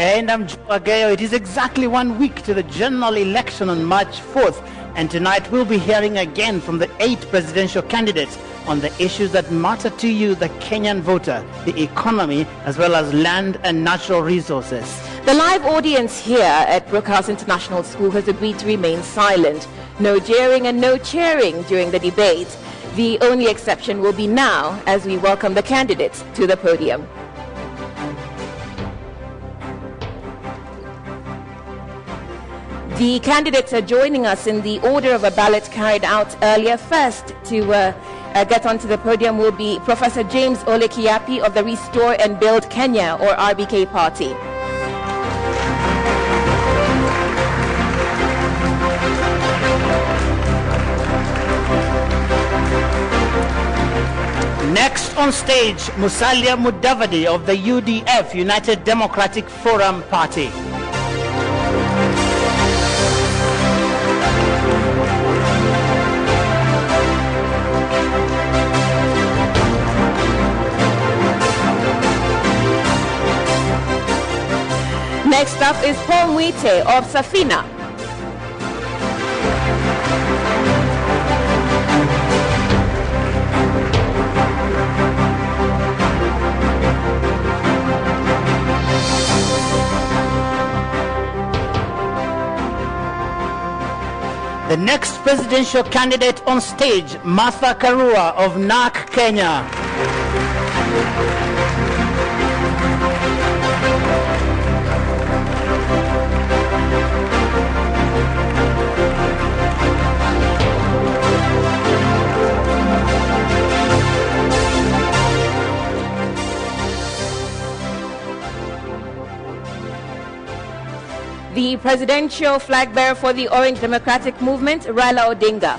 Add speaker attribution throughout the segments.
Speaker 1: And I'm Joe Agayo. It is exactly 1 week to the general election on March 4th. And tonight we'll be hearing again from the 8 presidential candidates on the issues that matter to you, the Kenyan voter, the economy, as well as land and natural resources.
Speaker 2: The live audience here at Brookhouse International School has agreed to remain silent. No jeering and no cheering during the debate. The only exception will be now as we welcome the candidates to the podium. The candidates are joining us in the order of a ballot carried out earlier. First to get onto the podium will be Professor James Ole Kiapi of the Restore and Build Kenya, or RBK party.
Speaker 1: Next on stage, Musalia Mudavadi of the UDF, United Democratic Forum Party.
Speaker 2: Next up is Paul Mwite of Safina.
Speaker 1: The next presidential candidate on stage, Martha Karua of NARC Kenya.
Speaker 2: The presidential flag bearer for the Orange Democratic Movement, Raila Odinga.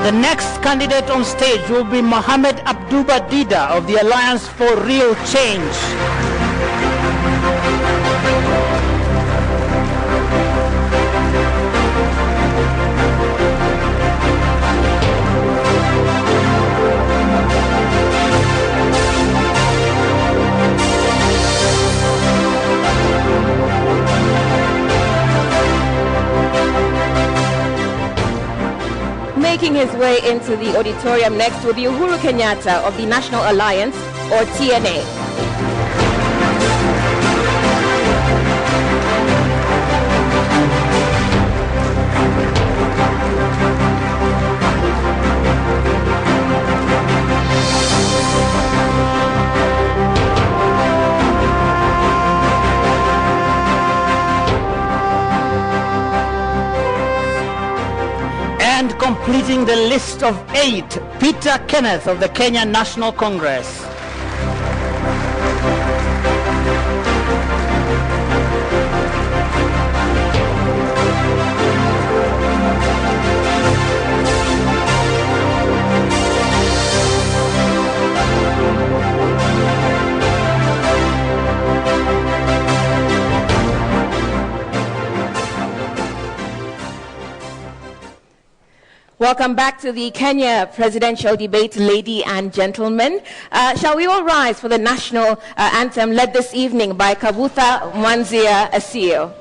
Speaker 1: The next candidate on stage will be Mohamed Abduba Dida of the Alliance for Real Change.
Speaker 2: Making his way into the auditorium next will be Uhuru Kenyatta of the National Alliance, or TNA.
Speaker 1: And completing the list of 8, Peter Kenneth of the Kenya National Congress.
Speaker 2: Welcome back to the Kenya presidential debate, ladies and gentlemen. Shall we all rise for the national anthem led this evening by Kabutha Mwanzia Asio.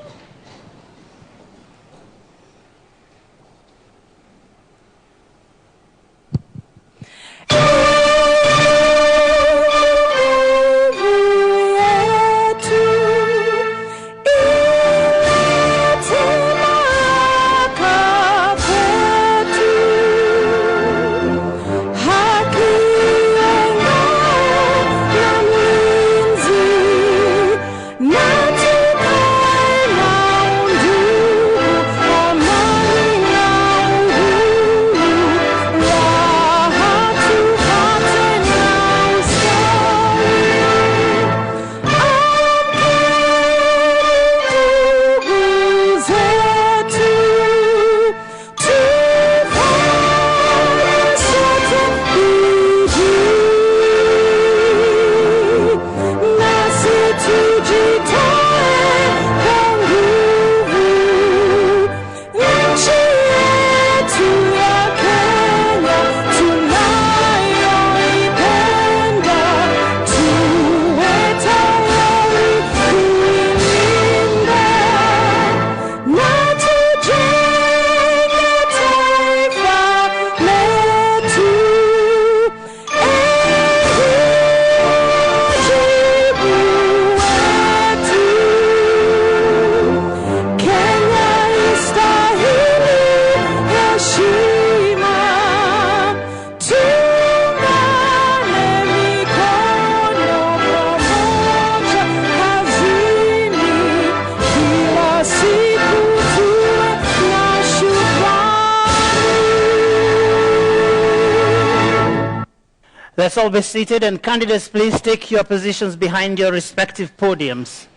Speaker 3: Natika
Speaker 1: Let's all be seated, and candidates, please take your positions behind your respective podiums.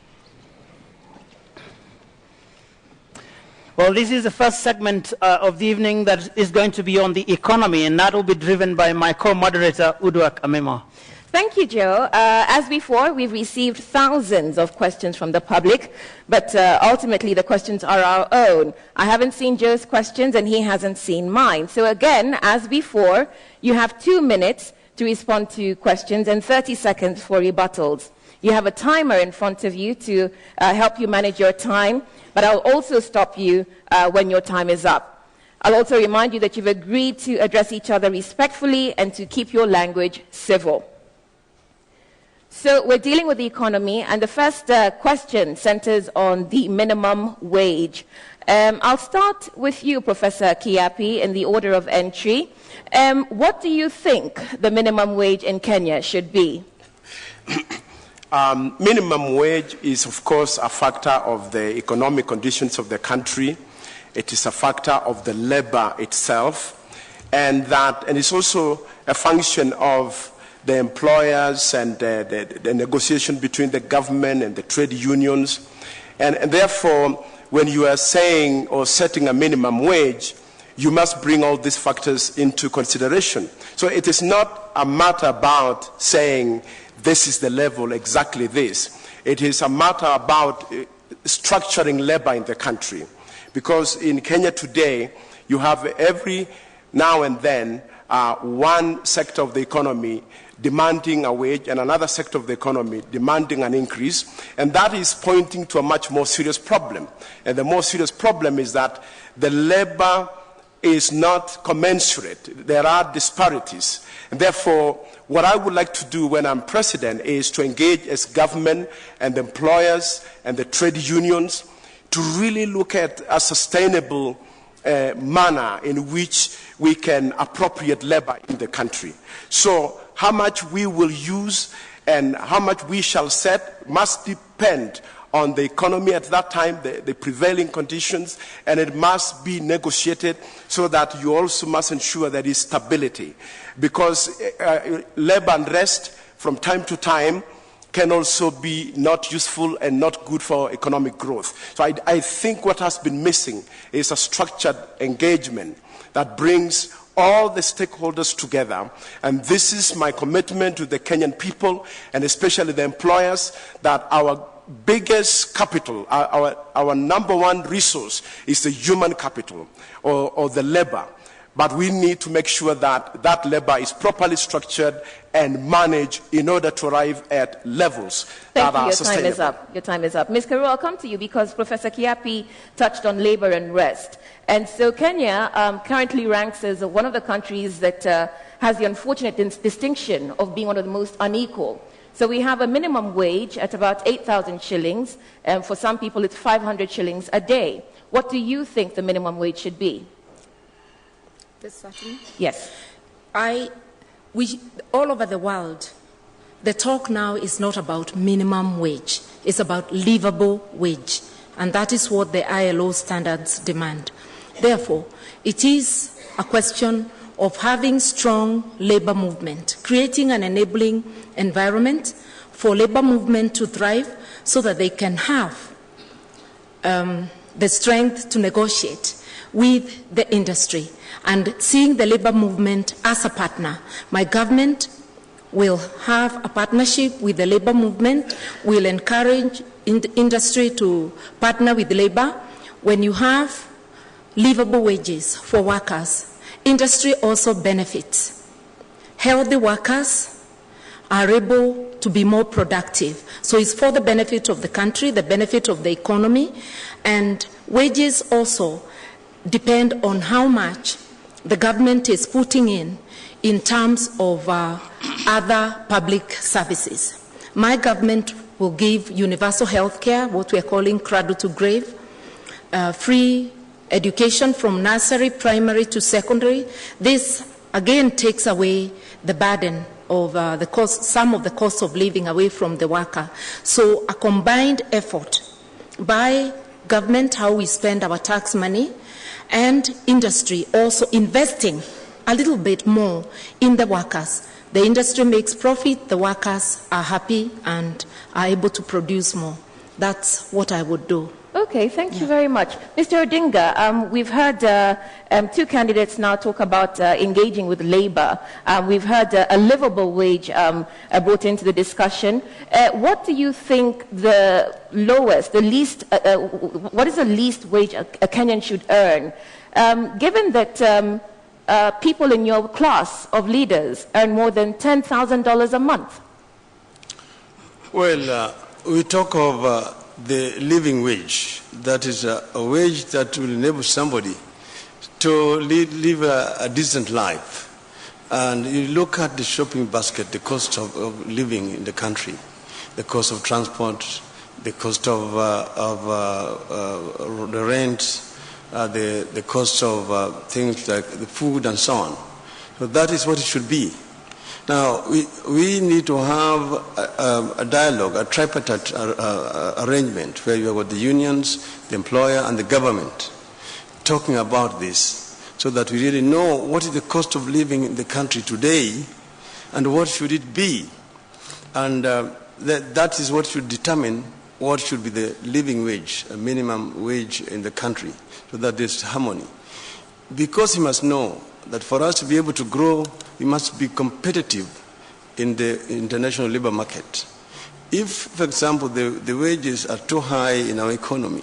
Speaker 1: Well, this is the first segment of the evening that is going to be on the economy, and that will be driven by my co-moderator, Uduak Amemo.
Speaker 2: Thank you, Joe. As before, we've received thousands of questions from the public, but ultimately the questions are our own. I haven't seen Joe's questions, and he hasn't seen mine. So again, as before, you have 2 minutes to respond to questions and 30 seconds for rebuttals. You have a timer in front of you to help you manage your time, but I'll also stop you when your time is up. I'll also remind you that you've agreed to address each other respectfully and to keep your language civil. So we're dealing with the economy, and the first question centers on the minimum wage. I'll start with you, Professor Kiapi, in the order of entry. What do you think the minimum wage in Kenya should be?
Speaker 3: Minimum wage is, of course, a factor of the economic conditions of the country. It is a factor of the labor itself, and it's also a function of the employers and the negotiation between the government and the trade unions. And therefore, when you are saying or setting a minimum wage, you must bring all these factors into consideration. So it is not a matter about saying this is the level, exactly this. It is a matter about structuring labor in the country. Because in Kenya today, you have every now and then one sector of the economy demanding a wage and another sector of the economy demanding an increase, and that is pointing to a much more serious problem. And the more serious problem is that the labor is not commensurate. There are disparities. And therefore, what I would like to do when I'm president is to engage as government and employers and the trade unions to really look at a sustainable manner in which we can appropriate labor in the country. So how much we will use and how much we shall set must depend on the economy at that time, the prevailing conditions, and it must be negotiated so that you also must ensure there is stability. Because labor unrest from time to time can also be not useful and not good for economic growth. So I think what has been missing is a structured engagement that brings all the stakeholders together, and this is my commitment to the Kenyan people and especially the employers, that our biggest capital, our number one resource is the human capital or the labor. But we need to make sure that that labor is properly structured and managed in order to arrive at levels that are sustainable.
Speaker 2: Your time is up. Ms. Karu, I'll come to you because Professor Kiapi touched on labor and rest. And so Kenya currently ranks as one of the countries that has the unfortunate distinction of being one of the most unequal. So we have a minimum wage at about 8,000 shillings, and for some people it's 500 shillings a day. What do you think the minimum wage should be? Yes.
Speaker 4: All over the world, the talk now is not about minimum wage. It's about livable wage. And that is what the ILO standards demand. Therefore, it is a question of having strong labor movement, creating an enabling environment for labor movement to thrive so that they can have the strength to negotiate with the industry, and seeing the labor movement as a partner. My government will have a partnership with the labor movement, will encourage industry to partner with labor. When you have livable wages for workers, industry also benefits. Healthy workers are able to be more productive. So it's for the benefit of the country, the benefit of the economy, and wages also depend on how much the government is putting in terms of other public services. My government will give universal health care, what we are calling cradle to grave, free education from nursery, primary to secondary. This again takes away the burden of the cost, some of the cost of living away from the worker. So a combined effort by government, how we spend our tax money, and industry also investing a little bit more in the workers. The industry makes profit, the workers are happy and are able to produce more. That's what I would do.
Speaker 2: Okay, thank you very much. Mr. Odinga, we've heard two candidates now talk about engaging with labor. We've heard a livable wage brought into the discussion. What do you think the lowest, the least, what is the least wage a Kenyan should earn? Given that people in your class of leaders earn more than $10,000 a month?
Speaker 5: Well, we talk of the living wage. That is a wage that will enable somebody to live a decent life. And you look at the shopping basket, the cost of living in the country, the cost of transport, the cost of the rent, the cost of things like the food and so on. So that is what it should be. Now, we need to have a dialogue, a tripartite arrangement where you have got the unions, the employer, and the government talking about this so that we really know what is the cost of living in the country today and what should it be. And that is what should determine what should be the living wage, a minimum wage in the country, so that there's harmony. Because you must know that for us to be able to grow, we must be competitive in the international labor market. If, for example, the wages are too high in our economy,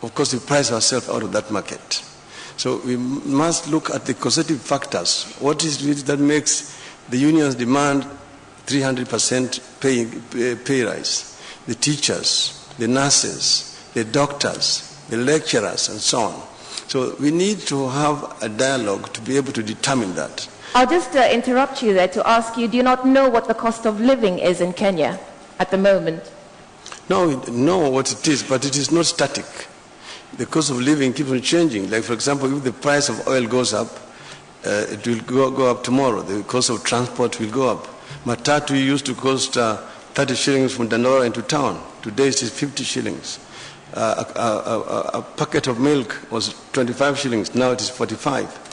Speaker 5: of course we price ourselves out of that market. So we must look at the causative factors. What is it that makes the unions demand 300% pay rise? The teachers, the nurses, the doctors, the lecturers, and so on. So we need to have a dialogue to be able to determine that.
Speaker 2: I'll just interrupt you there to ask you, do you not know what the cost of living is in Kenya at the moment?
Speaker 5: No, we know what it is, but it is not static. The cost of living keeps on changing. Like, for example, if the price of oil goes up, it will go up tomorrow. The cost of transport will go up. Matatu used to cost 30 shillings from Dandora into town. Today it is 50 shillings. A packet of milk was 25 shillings, now it is 45.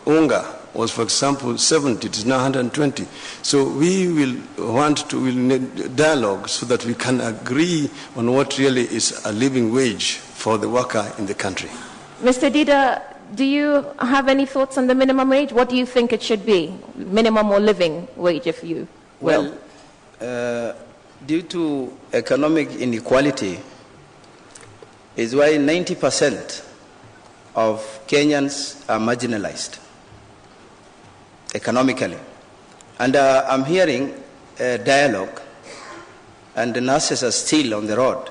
Speaker 5: Unga was, for example, 70, it is now 120. So we will need dialogue so that we can agree on what really is a living wage for the worker in the country.
Speaker 2: Mr. Dida, do you have any thoughts on the minimum wage? What do you think it should be? Minimum or living wage, if you will.
Speaker 6: Well, due to economic inequality is why 90% of Kenyans are marginalized economically. And I'm hearing a dialogue, and the nurses are still on the road.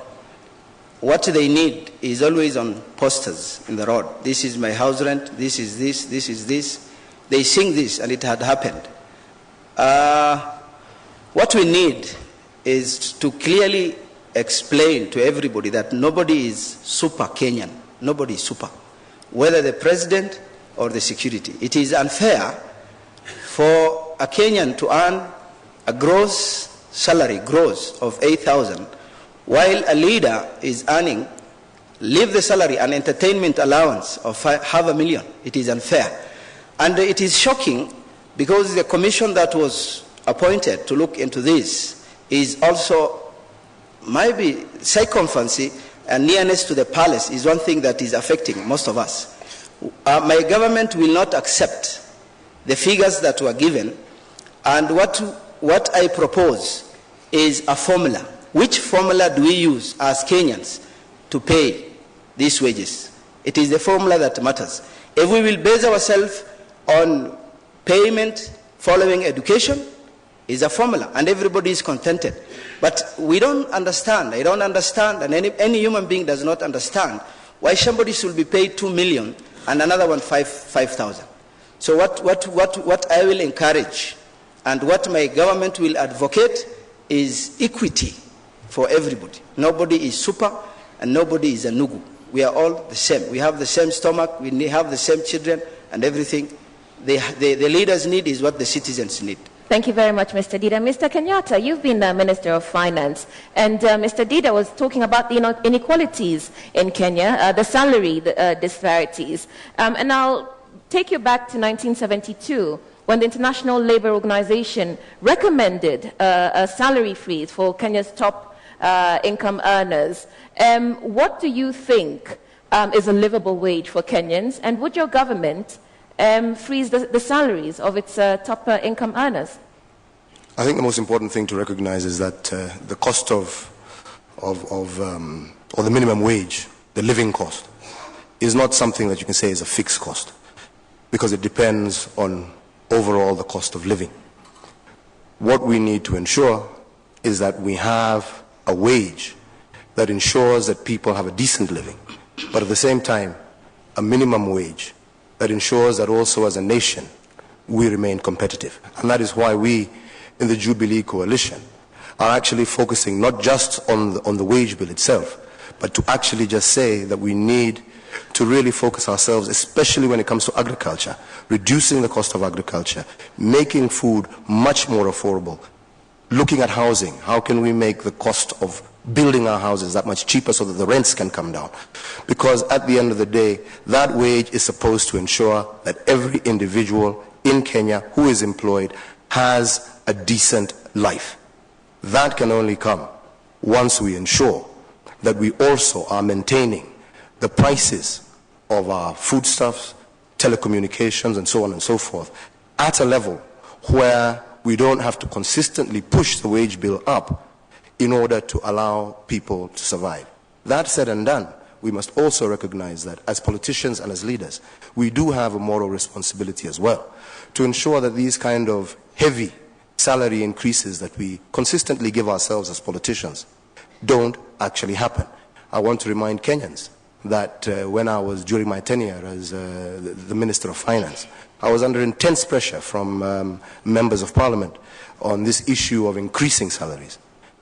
Speaker 6: What they need is always on posters in the road. This is my house rent, this is this, this is this. They sing this, and it had happened. What we need is to clearly explain to everybody that nobody is super Kenyan. Nobody is super, whether the president or the security. It is unfair for a Kenyan to earn a gross salary, of 8,000, while a leader is earning, leave the salary, an entertainment allowance of $500,000. It is unfair. And it is shocking because the commission that was appointed to look into this is also, maybe circumference and nearness to the palace is one thing that is affecting most of us. My government will not accept the figures that were given, and what I propose is a formula. Which formula do we use as Kenyans to pay these wages? It is the formula that matters. If we will base ourselves on payment following education, is a formula, and everybody is contented. But we don't understand, I don't understand, and any human being does not understand why somebody should be paid 2 million and another one 5,000. So what I will encourage and what my government will advocate is equity for everybody. Nobody is super and nobody is a nugu. We are all the same. We have the same stomach, we have the same children and everything. The leaders need is what the citizens need.
Speaker 2: Thank you very much, Mr. Dida. Mr. Kenyatta, you've been the Minister of Finance, and Mr. Dida was talking about the inequalities in Kenya, the salary disparities. And I'll take you back to 1972, when the International Labour Organization recommended a salary freeze for Kenya's top income earners. What do you think is a livable wage for Kenyans, and would your government freeze the salaries of its top income earners?
Speaker 7: I think the most important thing to recognize is that the cost or the minimum wage, the living cost, is not something that you can say is a fixed cost, because it depends on overall the cost of living. What we need to ensure is that we have a wage that ensures that people have a decent living, but at the same time, a minimum wage that ensures that also as a nation, we remain competitive. And that is why we, in the Jubilee Coalition, are actually focusing not just on the wage bill itself, but to actually just say that we need to really focus ourselves, especially when it comes to agriculture, reducing the cost of agriculture, making food much more affordable, looking at housing. How can we make the cost of building our houses that much cheaper so that the rents can come down? Because at the end of the day, that wage is supposed to ensure that every individual in Kenya who is employed has a decent life. That can only come once we ensure that we also are maintaining the prices of our foodstuffs, telecommunications, and so on and so forth at a level where we don't have to consistently push the wage bill up in order to allow people to survive. That said and done, we must also recognize that as politicians and as leaders, we do have a moral responsibility as well to ensure that these kind of heavy salary increases that we consistently give ourselves as politicians don't actually happen. I want to remind Kenyans that when I was, during my tenure as the Minister of Finance, I was under intense pressure from members of Parliament on this issue of increasing salaries.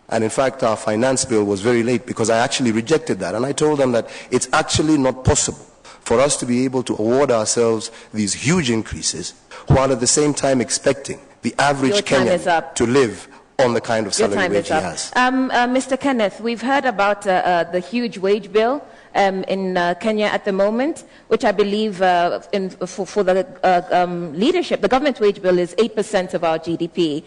Speaker 7: And in fact, our finance bill was very late because I actually rejected that. And I told them that it's actually not possible for us to be able to award ourselves these huge increases while at the same time expecting the average Kenyan to live on the kind of salary wage he has.
Speaker 2: Mr. Kenneth, we've heard about the huge wage bill in Kenya at the moment, which I believe for the leadership, the government wage bill is 8% of our GDP.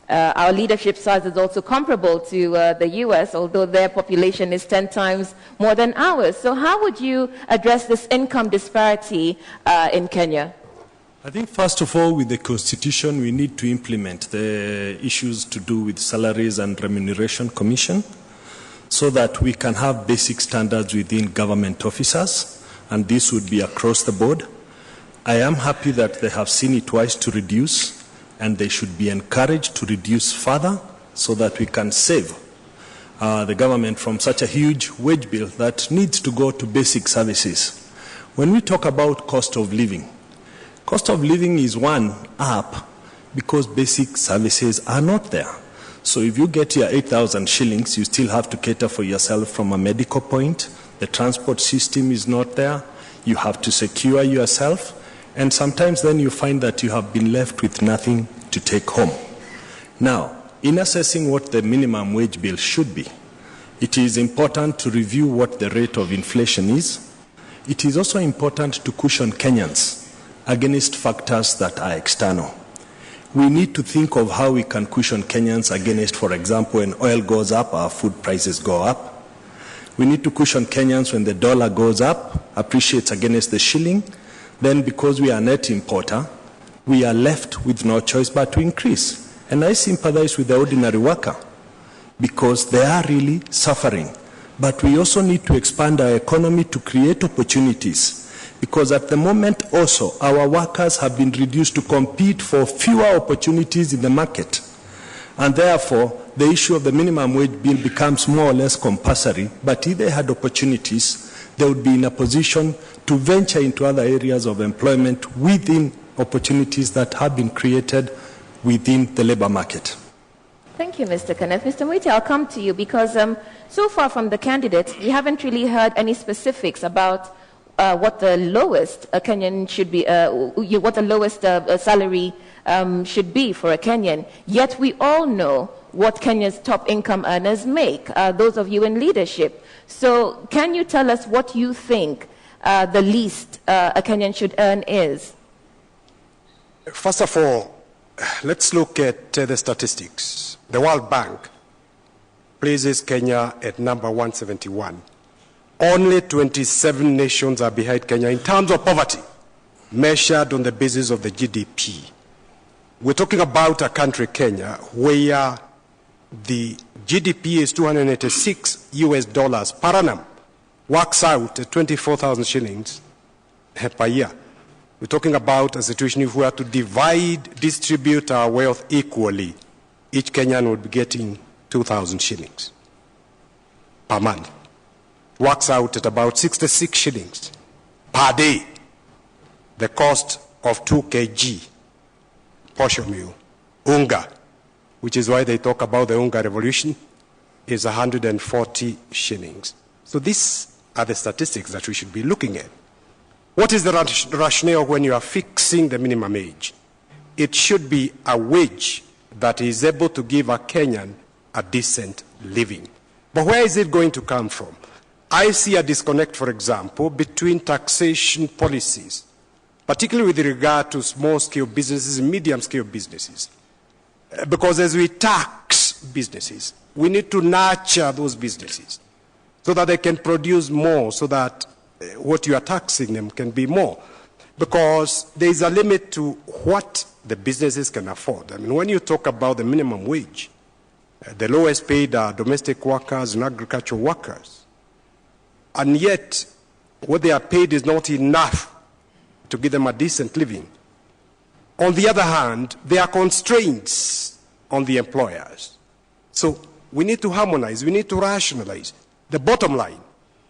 Speaker 2: Our leadership size is also comparable to the US, although their population is 10 times more than ours. So how would you address this income disparity in Kenya?
Speaker 8: I think first of all, with the Constitution, we need to implement the issues to do with salaries and remuneration commission so that we can have basic standards within government officers, and this would be across the board. I am happy that they have seen it wise to reduce, and they should be encouraged to reduce further so that we can save the government from such a huge wage bill that needs to go to basic services. When we talk about cost of living is one up because basic services are not there. So if you get your 8,000 shillings, you still have to cater for yourself from a medical point. The transport system is not there. You have to secure yourself. And sometimes then you find that you have been left with nothing to take home. Now, in assessing what the minimum wage bill should be, it is important to review what the rate of inflation is. It is also important to cushion Kenyans against factors that are external. We need to think of how we can cushion Kenyans against, for example, when oil goes up, our food prices go up. We need to cushion Kenyans when the dollar goes up, appreciates against the shilling. Then because we are a net importer, we are left with no choice but to increase. And I sympathize with the ordinary worker because they are really suffering. But we also need to expand our economy to create opportunities, because at the moment also our workers have been reduced to compete for fewer opportunities in the market. And therefore, the issue of the minimum wage bill becomes more or less compulsory. But if they had opportunities, they would be in a position to venture into other areas of employment within opportunities that have been created within the labor market.
Speaker 2: Thank you, Mr. Kenneth. Mr. Mwiti, I'll come to you because so far from the candidates, we haven't really heard any specifics about what the lowest Kenyan should be, what the lowest salary should be for a Kenyan. Yet we all know what Kenya's top income earners make, those of you in leadership. So can you tell us what you think the least a Kenyan should earn is?
Speaker 9: First of all, let's look at the statistics. The World Bank places Kenya at number 171. Only 27 nations are behind Kenya in terms of poverty, measured on the basis of the GDP. We're talking about a country, Kenya, where the GDP is $286 per annum, works out at 24,000 shillings per year. We're talking about a situation if we are to distribute our wealth equally, each Kenyan would be getting 2,000 shillings per month. Works out at about 66 shillings per day. The cost of 2 kg portion meal, unga, which is why they talk about the unga revolution, is 140 shillings. So these are the statistics that we should be looking at. What is the rationale when you are fixing the minimum age? It should be a wage that is able to give a Kenyan a decent living. But where is it going to come from? I see a disconnect, for example, between taxation policies, particularly with regard to small-scale businesses and medium-scale businesses. Because as we tax businesses, we need to nurture those businesses so that they can produce more, so that what you are taxing them can be more. Because there is a limit to what the businesses can afford. I mean, when you talk about the minimum wage, the lowest paid are domestic workers and agricultural workers. And yet, what they are paid is not enough to give them a decent living. On the other hand, there are constraints on the employers. So we need to harmonize, we need to rationalize. The bottom line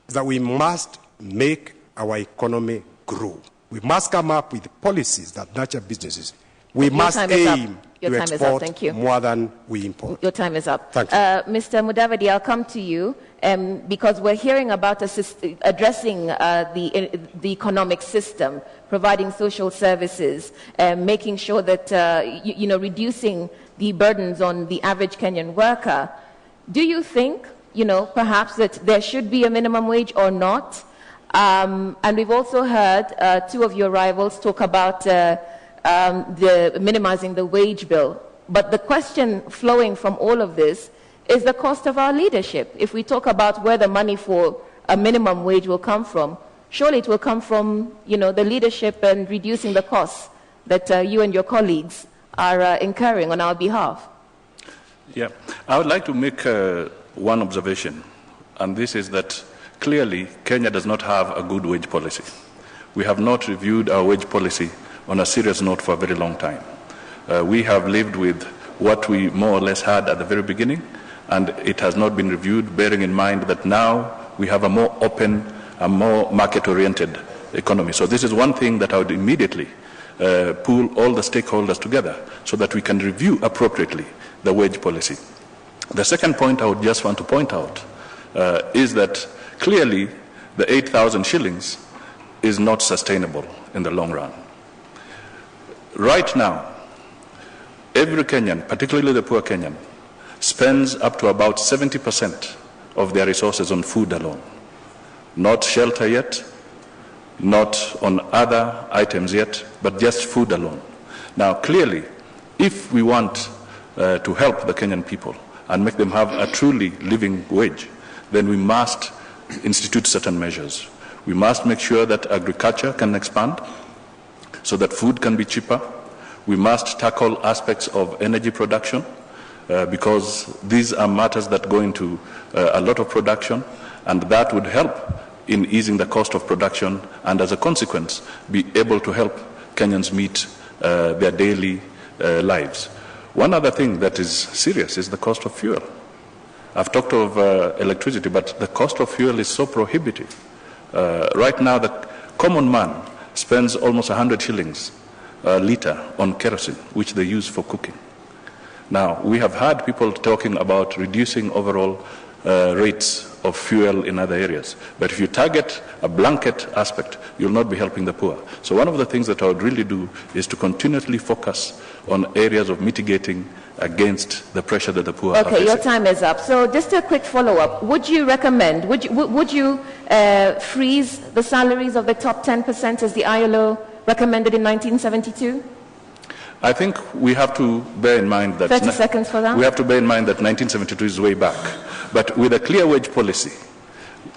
Speaker 9: is that we must make our economy grow. We must come up with policies that nurture businesses. We must aim to export more than we import.
Speaker 2: Your time is up.
Speaker 9: Thank you.
Speaker 2: Mr. Mudavadi, I'll come to you because we're hearing about addressing the economic system, providing social services, making sure that, reducing the burdens on the average Kenyan worker. Do you think, perhaps that there should be a minimum wage or not? And we've also heard two of your rivals talk about minimizing the wage bill. But the question flowing from all of this is the cost of our leadership. If we talk about where the money for a minimum wage will come from, surely it will come from, the leadership and reducing the costs that you and your colleagues are incurring on our behalf.
Speaker 10: Yeah, I would like to make one observation, and this is that clearly Kenya does not have a good wage policy. We have not reviewed our wage policy on a serious note for a very long time. We have lived with what we more or less had at the very beginning, and it has not been reviewed, bearing in mind that now we have a more open, a more market-oriented economy. So this is one thing that I would immediately pull all the stakeholders together so that we can review appropriately the wage policy. The second point I would just want to point out is that clearly the 8,000 shillings is not sustainable in the long run. Right now, every Kenyan, particularly the poor Kenyan, spends up to about 70% of their resources on food alone. Not shelter yet, not on other items yet, but just food alone. Now, clearly, if we want to help the Kenyan people and make them have a truly living wage, then we must institute certain measures. We must make sure that agriculture can expand so that food can be cheaper. We must tackle aspects of energy production because these are matters that go into a lot of production, and that would help in easing the cost of production and as a consequence be able to help Kenyans meet their daily lives. One other thing that is serious is the cost of fuel. I've talked of electricity, but the cost of fuel is so prohibitive. Right now, the common man spends almost 100 shillings a litre on kerosene, which they use for cooking. Now, we have had people talking about reducing overall rates of fuel in other areas. But if you target a blanket aspect, you'll not be helping the poor. So one of the things that I would really do is to continuously focus on areas of mitigating against the pressure that the poor are facing.
Speaker 2: Okay, your time is up. So just a quick follow-up. Would you recommend, would you freeze the salaries of the top 10% as the ILO recommended in 1972?
Speaker 10: I think we have to bear in mind that
Speaker 2: 30 seconds for that.
Speaker 10: We have to bear in mind that 1972 is way back. But with a clear wage policy,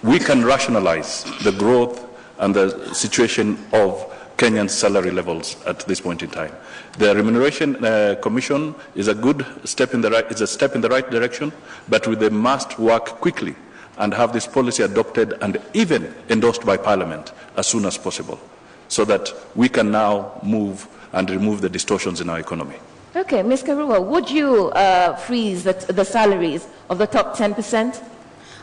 Speaker 10: we can rationalize the growth and the situation of Kenyan salary levels at this point in time. The Remuneration Commission is a good step in the right direction, but they must work quickly and have this policy adopted and even endorsed by Parliament as soon as possible, so that we can now move and remove the distortions in our economy.
Speaker 2: Okay, Ms. Karua, would you freeze the salaries of the top 10%?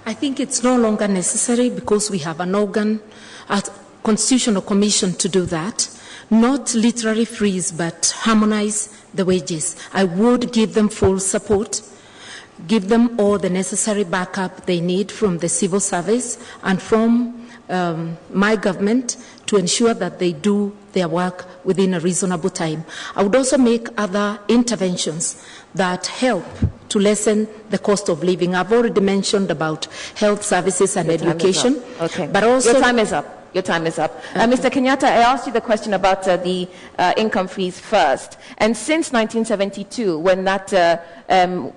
Speaker 4: I think it's no longer necessary because we have an organ, a constitutional commission to do that. Not literally freeze, but harmonize the wages. I would give them full support, give them all the necessary backup they need from the civil service and from my government to ensure that they do their work within a reasonable time. I would also make other interventions that help to lessen the cost of living. I've already mentioned about health services and education.
Speaker 2: Okay.
Speaker 4: But also,
Speaker 2: your time is up. Your time is up.
Speaker 4: Okay.
Speaker 2: Mr. Kenyatta, I asked you the question about the income freeze first. And since 1972, when that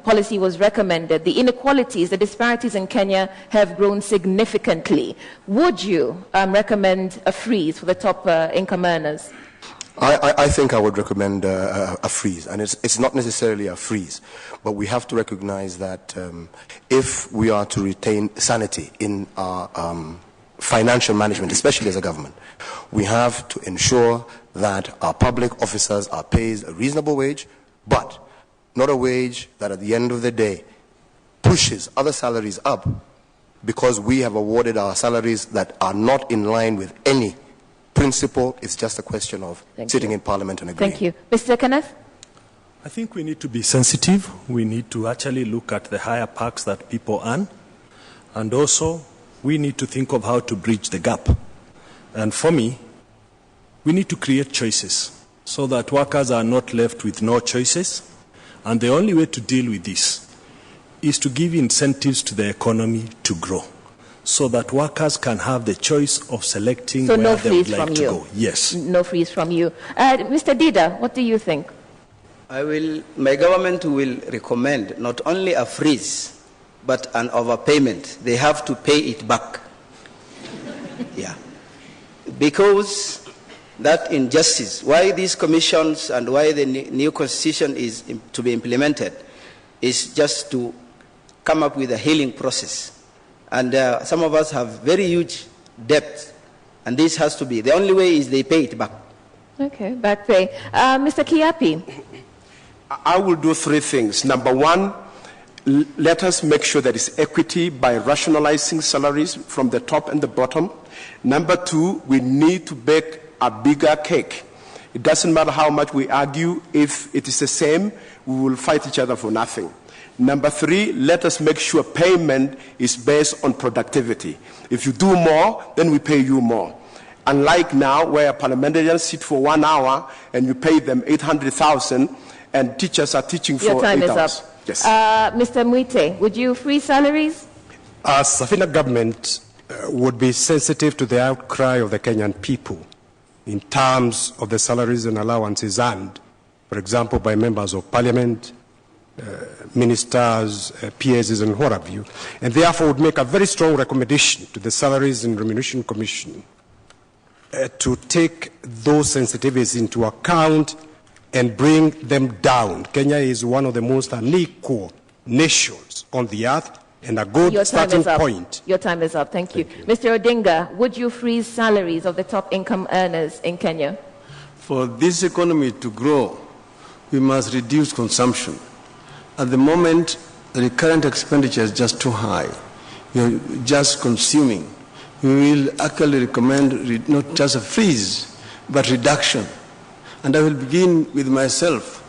Speaker 2: policy was recommended, the inequalities, the disparities in Kenya have grown significantly. Would you recommend a freeze for the top income earners?
Speaker 7: I think I would recommend a freeze, and it's not necessarily a freeze, but we have to recognize that if we are to retain sanity in our financial management, especially as a government, we have to ensure that our public officers are paid a reasonable wage, but not a wage that at the end of the day pushes other salaries up because we have awarded our salaries that are not in line with any principle. It's just a question of sitting in Parliament and agreeing.
Speaker 2: Thank you. Mr. Kenneth?
Speaker 8: I think we need to be sensitive. We need to actually look at the higher perks that people earn, and also we need to think of how to bridge the gap. And for me, we need to create choices so that workers are not left with no choices. And the only way to deal with this is to give incentives to the economy to grow so that workers can have the choice of selecting where they would like to go. Yes.
Speaker 2: No freeze from you. Mr. Dida, what do you think?
Speaker 6: My government will recommend not only a freeze, but an overpayment. They have to pay it back. Yeah. Because that injustice, why these commissions and why the new constitution is to be implemented, is just to come up with a healing process. And some of us have very huge debt, and this has to be. The only way is they pay it back.
Speaker 2: Okay, back pay. Mr. Kiapi.
Speaker 3: I will do three things. Number one, let us make sure there is equity by rationalizing salaries from the top and the bottom. Number two, we need to bake a bigger cake. It doesn't matter how much we argue. If it is the same, we will fight each other for nothing. Number three, let us make sure payment is based on productivity. If you do more, then we pay you more. Unlike now, where parliamentarians sit for 1 hour and you pay them 800,000, and teachers are teaching for 8 hours.
Speaker 2: Your time is up.
Speaker 3: Yes.
Speaker 2: Mr. Mwite, would you freeze salaries?
Speaker 9: Safina government would be sensitive to the outcry of the Kenyan people in terms of the salaries and allowances earned, for example, by members of parliament, ministers, PSs, and what have you, and therefore would make a very strong recommendation to the Salaries and Remuneration Commission to take those sensitivities into account and bring them down. Kenya is one of the most unequal nations on the earth, and a good starting point.
Speaker 2: Your time is up. Thank you. Mr. Odinga, would you freeze salaries of the top income earners in Kenya?
Speaker 5: For this economy to grow, we must reduce consumption. At the moment, the current expenditure is just too high. You're just consuming. We will actually recommend not just a freeze, but reduction. And I will begin with myself.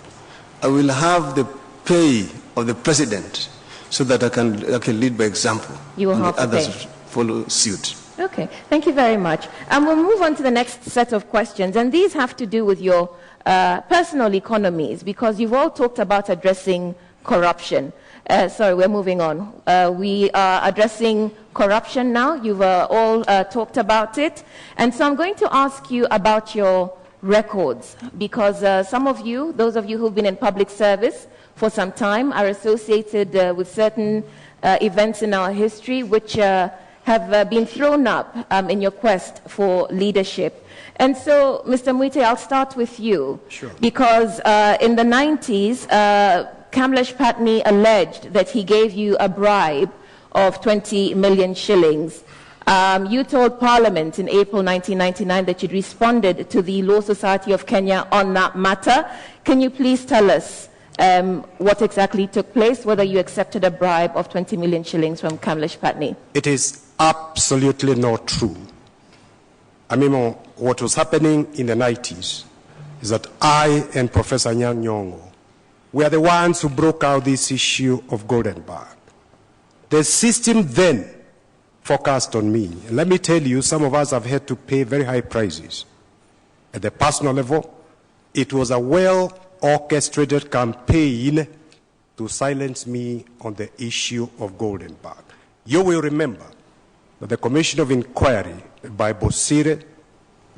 Speaker 5: I will have the pay of the president so that I can lead by example.
Speaker 2: You will
Speaker 5: and
Speaker 2: have to
Speaker 5: others
Speaker 2: pay.
Speaker 5: Follow suit.
Speaker 2: Okay, thank you very much. And we'll move on to the next set of questions, and these have to do with your personal economies, because you've all talked about addressing corruption. Sorry, we're moving on. We are addressing corruption now. You've all talked about it. And so I'm going to ask you about your records, because some of you, those of you who've been in public service for some time, are associated with certain events in our history which have been thrown up in your quest for leadership. And so, Mr. Mwite, I'll start with you.
Speaker 9: Sure.
Speaker 2: Because in the 90s, Kamlesh Patni alleged that he gave you a bribe of 20 million shillings. You told Parliament in April 1999 that you'd responded to the Law Society of Kenya on that matter. Can you please tell us what exactly took place, whether you accepted a bribe of 20 million shillings from Kamlesh Patni?
Speaker 9: It is absolutely not true. I mean, what was happening in the 90s is that I and Professor Anyang' Nyong'o were the ones who broke out this issue of Golden Bag. The system then focused on me. And let me tell you, some of us have had to pay very high prices. At the personal level, it was a well-orchestrated campaign to silence me on the issue of Golden Bag. You will remember that the Commission of Inquiry by Bosire,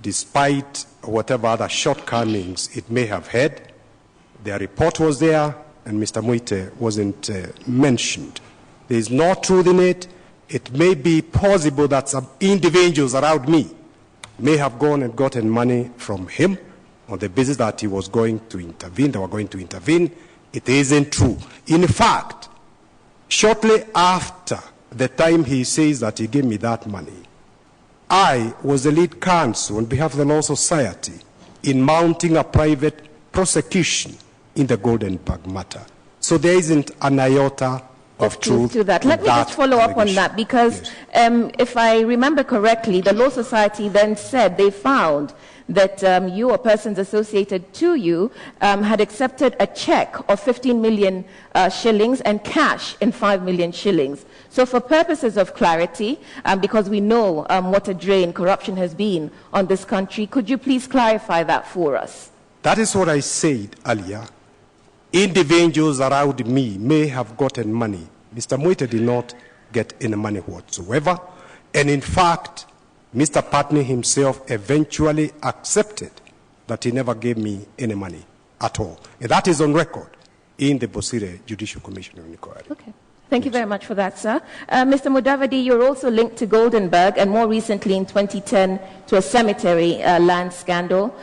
Speaker 9: despite whatever other shortcomings it may have had, their report was there, and Mr. Mwite wasn't mentioned. There is no truth in it. It may be possible that some individuals around me may have gone and gotten money from him on the basis that he was going to intervene, they were going to intervene. It isn't true. In fact, shortly after the time he says that he gave me that money, I was the lead counsel on behalf of the Law Society in mounting a private prosecution in the Golden Bag matter. So there isn't an iota of truth
Speaker 2: to that. Let me just follow up on that, because if I remember correctly, the Law Society then said they found that you or persons associated to you had accepted a check of 15 million shillings and cash in 5 million shillings. So for purposes of clarity, because we know what a drain corruption has been on this country, could you please clarify that for us?
Speaker 9: That is what I said earlier. Individuals around me may have gotten money. Mr. Mwite did not get any money whatsoever. And in fact, Mr. Patni himself eventually accepted that he never gave me any money at all. And that is on record in the Bosire Judicial Commission of Inquiry.
Speaker 2: Okay. Thank you very much for that, sir. Mr. Mudavadi, you're also linked to Goldenberg, and more recently in 2010 to a cemetery land scandal.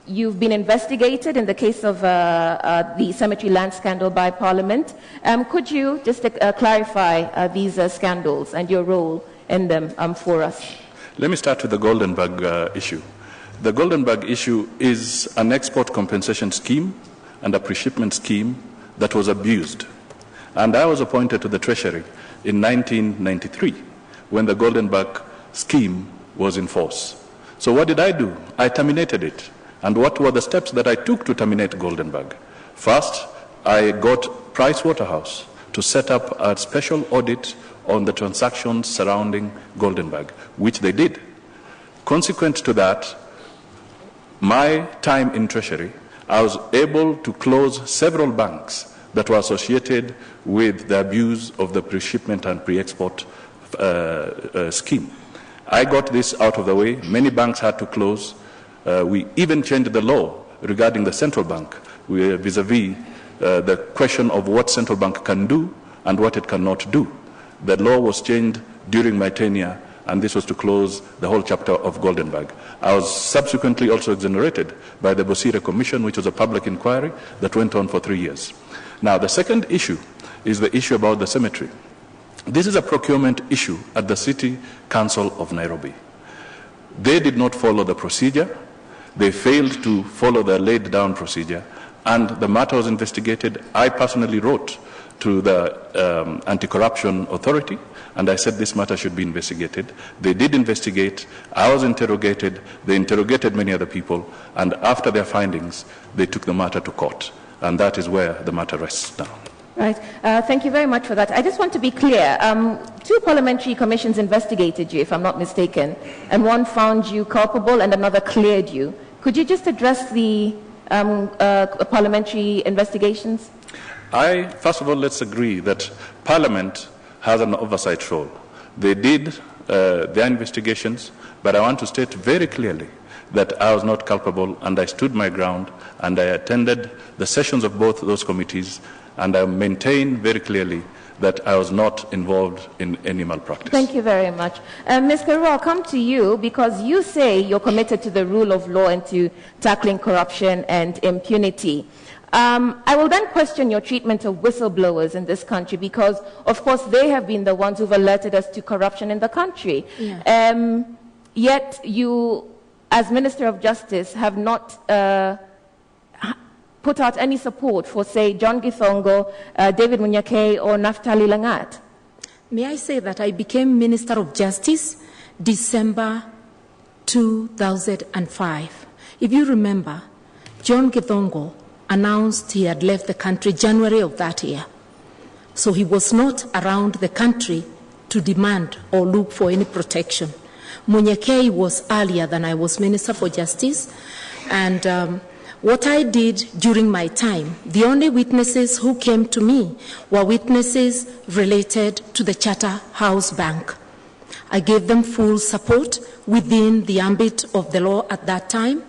Speaker 2: You've been investigated in the case of the cemetery land scandal by Parliament. Could you just clarify these scandals and your role in them for us?
Speaker 10: Let me start with the Goldenberg issue. The Goldenberg issue is an export compensation scheme and a pre-shipment scheme that was abused. And I was appointed to the Treasury in 1993 when the Goldenberg scheme was in force. So what did I do? I terminated it. And what were the steps that I took to terminate Goldenberg? First, I got Pricewaterhouse to set up a special audit on the transactions surrounding Goldenberg, which they did. Consequent to that, my time in Treasury, I was able to close several banks that were associated with the abuse of the pre-shipment and pre-export scheme. I got this out of the way. Many banks had to close. We even changed the law regarding the central bank vis-a-vis the question of what central bank can do and what it cannot do. The law was changed during my tenure, and this was to close the whole chapter of Goldenberg. I was subsequently also exonerated by the Bosire Commission, which was a public inquiry that went on for 3 years. Now, the second issue is the issue about the cemetery. This is a procurement issue at the City Council of Nairobi. They did not follow the procedure. They failed to follow the laid down procedure, and the matter was investigated. I personally wrote to the Anti-Corruption Authority, and I said this matter should be investigated. They did investigate. I was interrogated. They interrogated many other people, and after their findings, they took the matter to court, and that is where the matter rests now.
Speaker 2: Right. Thank you very much for that. I just want to be clear. 2 parliamentary commissions investigated you, if I'm not mistaken, and one found you culpable and another cleared you. Could you just address the parliamentary investigations?
Speaker 10: First of all, let's agree that Parliament has an oversight role. They did their investigations, but I want to state very clearly that I was not culpable and I stood my ground and I attended the sessions of both those committees and I maintain very clearly that I was not involved in any malpractice.
Speaker 2: Thank you very much. Ms. Karo, I'll come to you because you say you're committed to the rule of law and to tackling corruption and impunity. I will then question your treatment of whistleblowers in this country because, of course, they have been the ones who've alerted us to corruption in the country. Yeah. Yet you, as Minister of Justice, have not put out any support for, say, John Githongo, David Munyake, or Naftali Langat.
Speaker 4: May I say that I became Minister of Justice December 2005. If you remember, John Githongo announced he had left the country January of that year. So he was not around the country to demand or look for any protection. Munyake was earlier than I was Minister for Justice, and what I did during my time, the only witnesses who came to me were witnesses related to the Charterhouse Bank. I gave them full support within the ambit of the law at that time,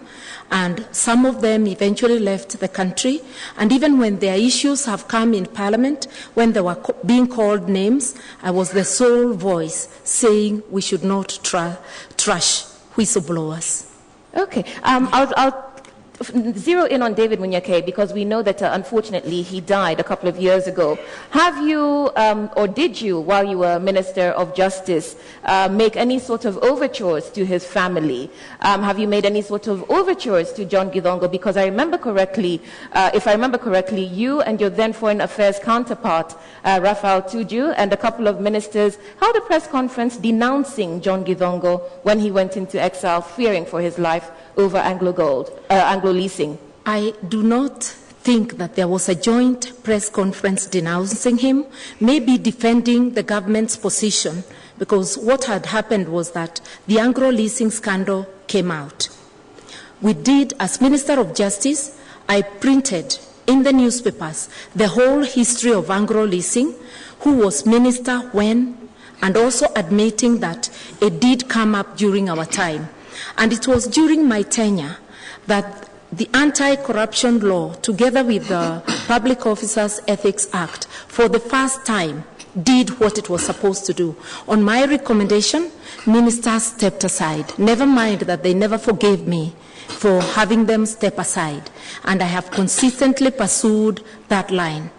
Speaker 4: and some of them eventually left the country. And even when their issues have come in Parliament, when they were being called names, I was the sole voice saying we should not trash whistleblowers.
Speaker 2: Okay, I'll zero in on David Munyake because we know that unfortunately he died a couple of years ago. Have you, or did you, while you were Minister of Justice, make any sort of overtures to his family? Have you made any sort of overtures to John Githongo? Because I remember correctly, if I remember correctly, you and your then Foreign Affairs counterpart, Raphael Tuju, and a couple of ministers held a press conference denouncing John Githongo when he went into exile, fearing for his life over Anglo leasing.
Speaker 4: I do not think that there was a joint press conference denouncing him, maybe defending the government's position, because what had happened was that the Anglo leasing scandal came out. We did, as Minister of Justice, I printed in the newspapers the whole history of Anglo leasing, who was minister when, and also admitting that it did come up during our time. And it was during my tenure that the Anti-Corruption Law, together with the Public Officers Ethics Act, for the first time did what it was supposed to do. On my recommendation, ministers stepped aside. Never mind that they never forgave me for having them step aside. And I have consistently pursued that line.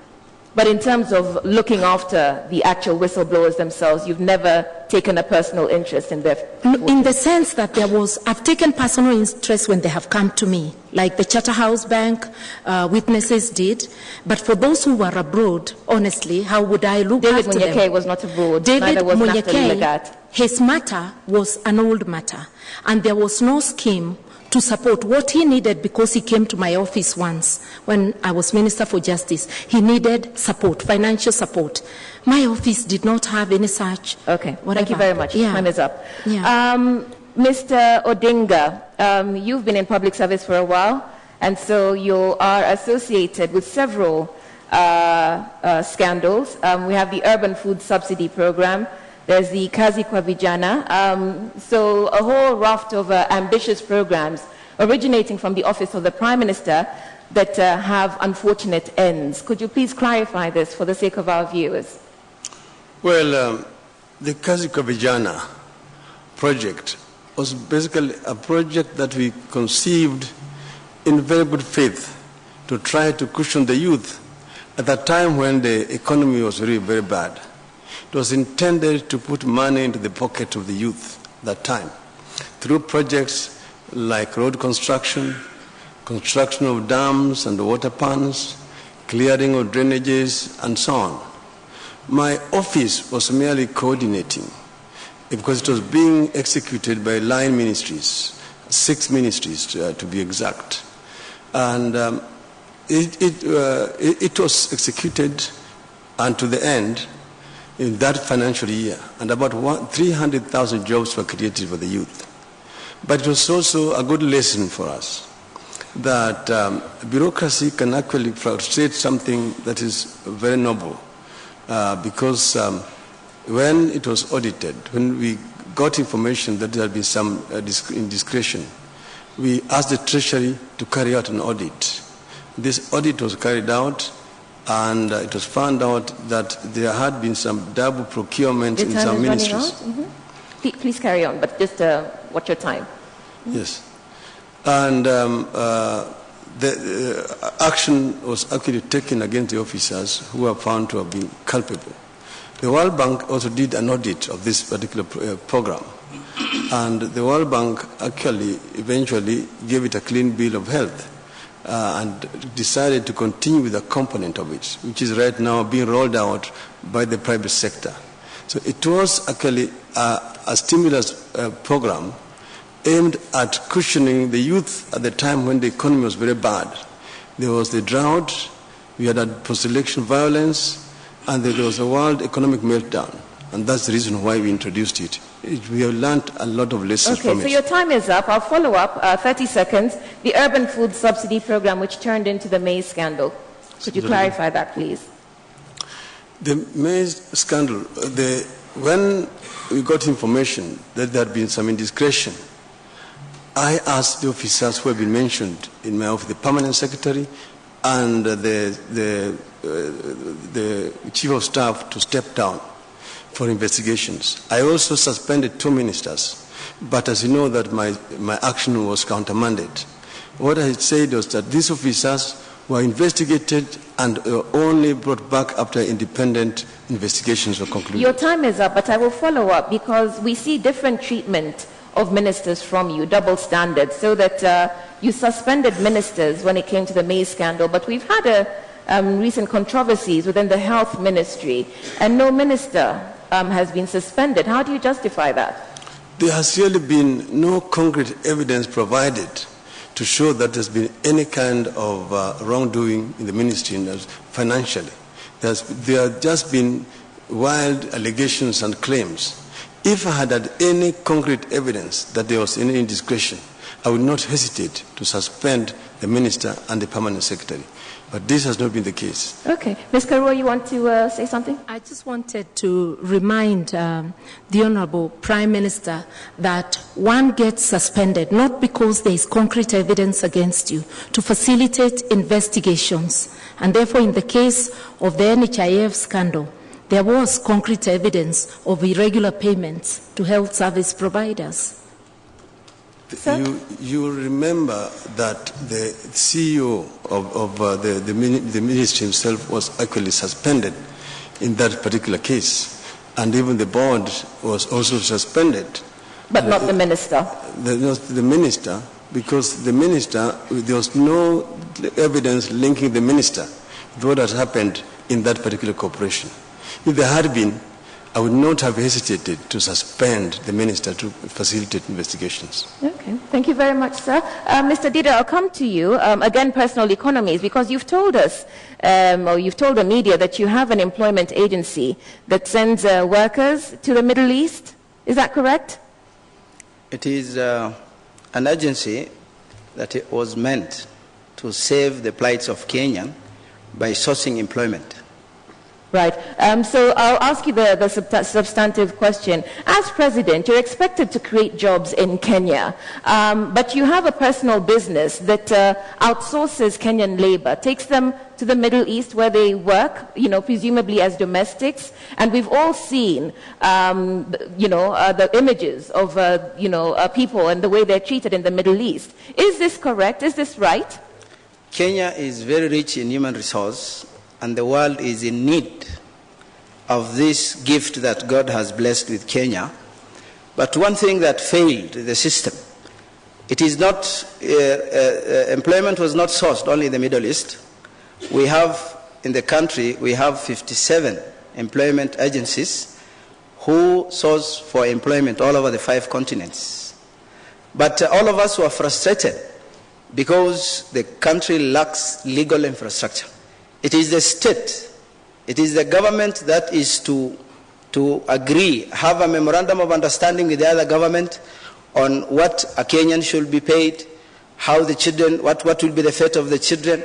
Speaker 2: But in terms of looking after the actual whistleblowers themselves, you've never taken a personal interest in their...
Speaker 4: In the sense that I've taken personal interest when they have come to me, like the Charterhouse Bank witnesses did. But for those who were abroad, honestly, how would I look after them?
Speaker 2: David Munyake was not abroad.
Speaker 4: David Munyake, his matter was an old matter, and there was no scheme to support what he needed, because he came to my office once when I was Minister for Justice. He needed support, financial support. My office did not have any such.
Speaker 2: Okay,
Speaker 4: whatever.
Speaker 2: Thank you very much.
Speaker 4: Yeah.
Speaker 2: Time is up.
Speaker 4: Yeah.
Speaker 2: Mr. Odinga, you've been in public service for a while, and so you are associated with several scandals. We have the Urban Food Subsidy Program. There's the Kazi Kwa Vijana. So a whole raft of ambitious programs originating from the office of the Prime Minister that have unfortunate ends. Could you please clarify this for the sake of our viewers?
Speaker 5: Well, the Kazi Kwa Vijana project was basically a project that we conceived in very good faith to try to cushion the youth at a time when the economy was really very bad. It was intended to put money into the pocket of the youth at that time through projects like road construction, construction of dams and water ponds, clearing of drainages, and so on. My office was merely coordinating because it was being executed by line ministries, 6 ministries to be exact. And it was executed and to the end, in that financial year, and about 300,000 jobs were created for the youth. But it was also a good lesson for us that bureaucracy can actually frustrate something that is very noble, because when it was audited, when we got information that there had been some indiscretion, we asked the Treasury to carry out an audit. This audit was carried out, and it was found out that there had been some double procurement in some ministries.
Speaker 2: Please carry on, but just watch your time.
Speaker 5: Yes. And the action was actually taken against the officers who were found to have been culpable. The World Bank also did an audit of this particular program. And the World Bank actually eventually gave it a clean bill of health and decided to continue with a component of it, which is right now being rolled out by the private sector. So it was actually a stimulus program aimed at cushioning the youth at the time when the economy was very bad. There was the drought, we had a post-election violence, and there was a world economic meltdown. And that's the reason why we introduced it. We have learned a lot of lessons from it.
Speaker 2: Okay, so your time is up. I'll follow up, 30 seconds. The urban food subsidy program, which turned into the maize scandal. Could you clarify that, please?
Speaker 5: The maize scandal, when we got information that there had been some indiscretion, I asked the officers who have been mentioned in my office, the permanent secretary and the chief of staff, to step down for investigations. I also suspended 2 ministers, but as you know that my action was countermanded. What I said was that these officers were investigated and only brought back after independent investigations were concluded.
Speaker 2: Your time is up, but I will follow up because we see different treatment of ministers from you, double standards, so that you suspended ministers when it came to the maize scandal, but we've had recent controversies within the health ministry, and no minister has been suspended. How do you justify that?
Speaker 5: There has really been no concrete evidence provided to show that there's been any kind of wrongdoing in the ministry financially. There have just been wild allegations and claims. If I had any concrete evidence that there was any indiscretion, I would not hesitate to suspend the minister and the permanent secretary. But this has not been the case.
Speaker 2: Okay. Ms. Karua, you want to say something?
Speaker 4: I just wanted to remind the Honorable Prime Minister that one gets suspended not because there is concrete evidence against you, to facilitate investigations. And therefore, in the case of the NHIF scandal, there was concrete evidence of irregular payments to health service providers.
Speaker 5: You remember that the CEO of the ministry himself was actually suspended in that particular case, and even the board was also suspended.
Speaker 2: But not the minister?
Speaker 5: The minister, because the minister, there was no evidence linking the minister with what had happened in that particular corporation. If there had been, I would not have hesitated to suspend the minister to facilitate investigations.
Speaker 2: Okay, thank you very much, sir. Mr. Dida, I'll come to you. Again, personal economies, because you've told us, or you've told the media that you have an employment agency that sends workers to the Middle East. Is that correct?
Speaker 6: It is an agency that was meant to save the plights of Kenyans by sourcing employment.
Speaker 2: Right. So I'll ask you the substantive question. As president, you're expected to create jobs in Kenya, but you have a personal business that outsources Kenyan labor, takes them to the Middle East where they work, presumably as domestics. And we've all seen, the images of, people and the way they're treated in the Middle East. Is this correct? Is this right?
Speaker 6: Kenya is very rich in human resource, and the world is in need of this gift that God has blessed with Kenya. But one thing that failed the system, it is not, employment was not sourced only in the Middle East. We have, in the country, we have 57 employment agencies who source for employment all over the 5 continents. But all of us were frustrated because the country lacks legal infrastructure. It is the state It is the government that is to agree, have a memorandum of understanding with the other government on what a Kenyan should be paid, how the children, what will be the fate of the children,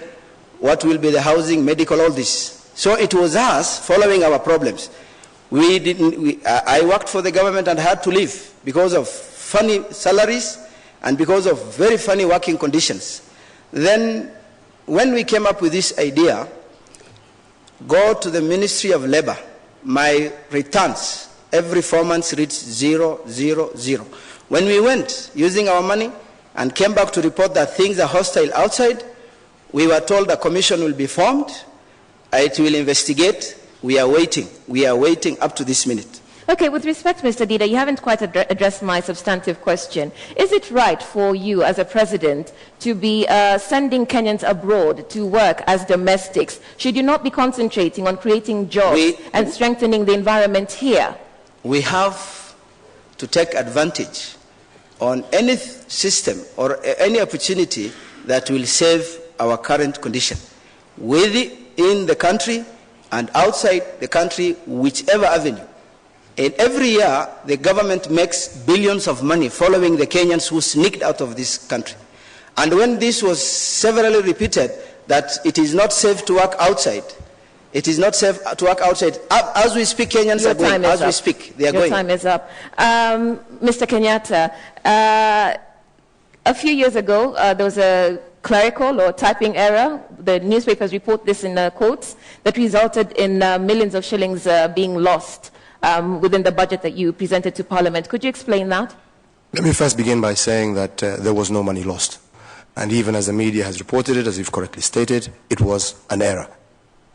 Speaker 6: what will be the housing, medical, all this. So it was us following our problems. I worked for the government and had to leave because of funny salaries and because of very funny working conditions. Then when we came up with this idea, go to the Ministry of Labor, my returns every 4 months reached 0, 0, 0. When we went using our money and came back to report that things are hostile outside, we were told a commission will be formed, it will investigate. We are waiting up to this minute.
Speaker 2: Okay, with respect, Mr. Dida, you haven't quite addressed my substantive question. Is it right for you as a president to be sending Kenyans abroad to work as domestics? Should you not be concentrating on creating jobs and strengthening the environment here?
Speaker 6: We have to take advantage on any system or any opportunity that will save our current condition, within the country and outside the country, whichever avenue. And every year, the government makes billions of money following the Kenyans who sneaked out of this country. And when this was severally repeated, that it is not safe to work outside, it is not safe to work outside. As we speak, Kenyans are going. As we speak, they are going.
Speaker 2: Your time is up. Mr. Kenyatta, a few years ago, there was a clerical or typing error. The newspapers report this in quotes that resulted in millions of shillings being lost within the budget that you presented to Parliament. Could you explain that?
Speaker 7: Let me first begin by saying that there was no money lost. And even as the media has reported it, as you've correctly stated, it was an error.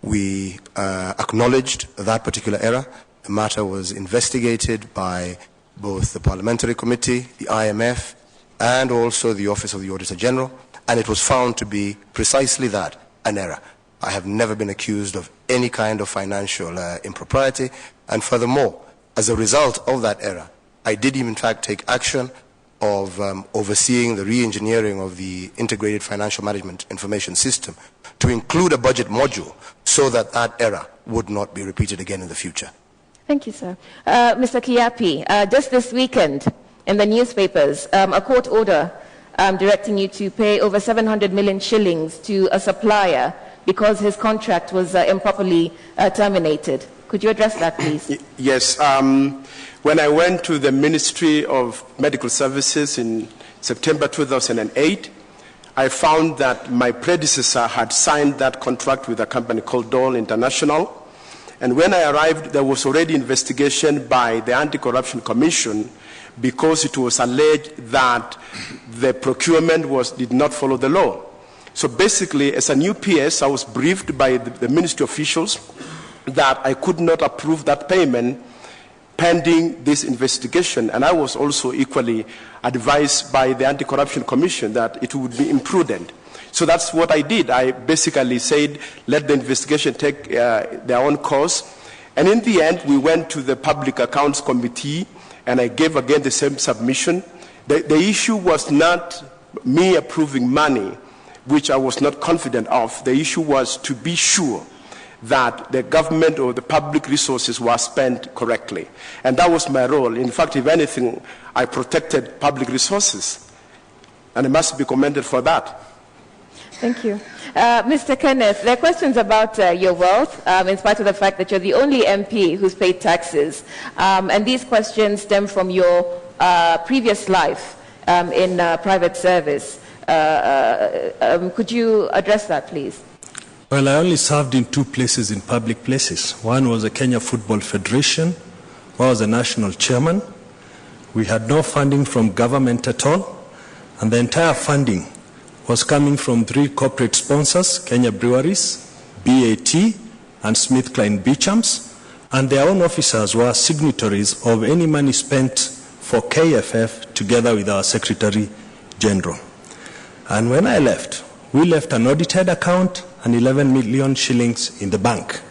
Speaker 7: We acknowledged that particular error. The matter was investigated by both the Parliamentary Committee, the IMF, and also the Office of the Auditor General, and it was found to be precisely that, an error. I have never been accused of any kind of financial impropriety, and furthermore, as a result of that error, I did in fact take action of overseeing the re-engineering of the Integrated Financial Management Information System to include a budget module so that that error would not be repeated again in the future.
Speaker 2: Thank you, sir. Mr. Kiapi, just this weekend in the newspapers, a court order directing you to pay over 700 million shillings to a supplier because his contract was improperly terminated. Could you address that, please?
Speaker 3: Yes. When I went to the Ministry of Medical Services in September 2008, I found that my predecessor had signed that contract with a company called Dole International. And when I arrived, there was already investigation by the Anti-Corruption Commission because it was alleged that the procurement did not follow the law. So basically, as a new PS, I was briefed by the ministry officials that I could not approve that payment pending this investigation. And I was also equally advised by the Anti-Corruption Commission that it would be imprudent. So that's what I did. I basically said, let the investigation take their own course. And in the end, we went to the Public Accounts Committee, and I gave again the same submission. The issue was not me approving money, which I was not confident of. The issue was to be sure that the government or the public resources were spent correctly. And that was my role. In fact, if anything, I protected public resources. And I must be commended for that.
Speaker 2: Thank you. Mr. Kenneth, there are questions about your wealth, in spite of the fact that you're the only MP who's paid taxes. And these questions stem from your previous life in private service. Could you address that, please?
Speaker 8: Well, I only served in two places, in public places. One was the Kenya Football Federation, where I was the national chairman. We had no funding from government at all, and the entire funding was coming from three corporate sponsors, Kenya Breweries, BAT, and SmithKline Beechams, and their own officers were signatories of any money spent for KFF together with our Secretary General. And when I left, we left an audited account and 11 million shillings in the bank.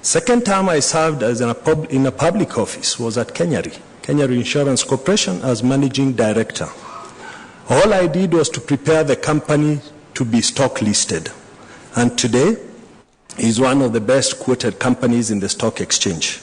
Speaker 8: Second time I served as in a public office was at Kenya Insurance Corporation as managing director. All I did was to prepare the company to be stock listed. And today, is one of the best quoted companies in the stock exchange.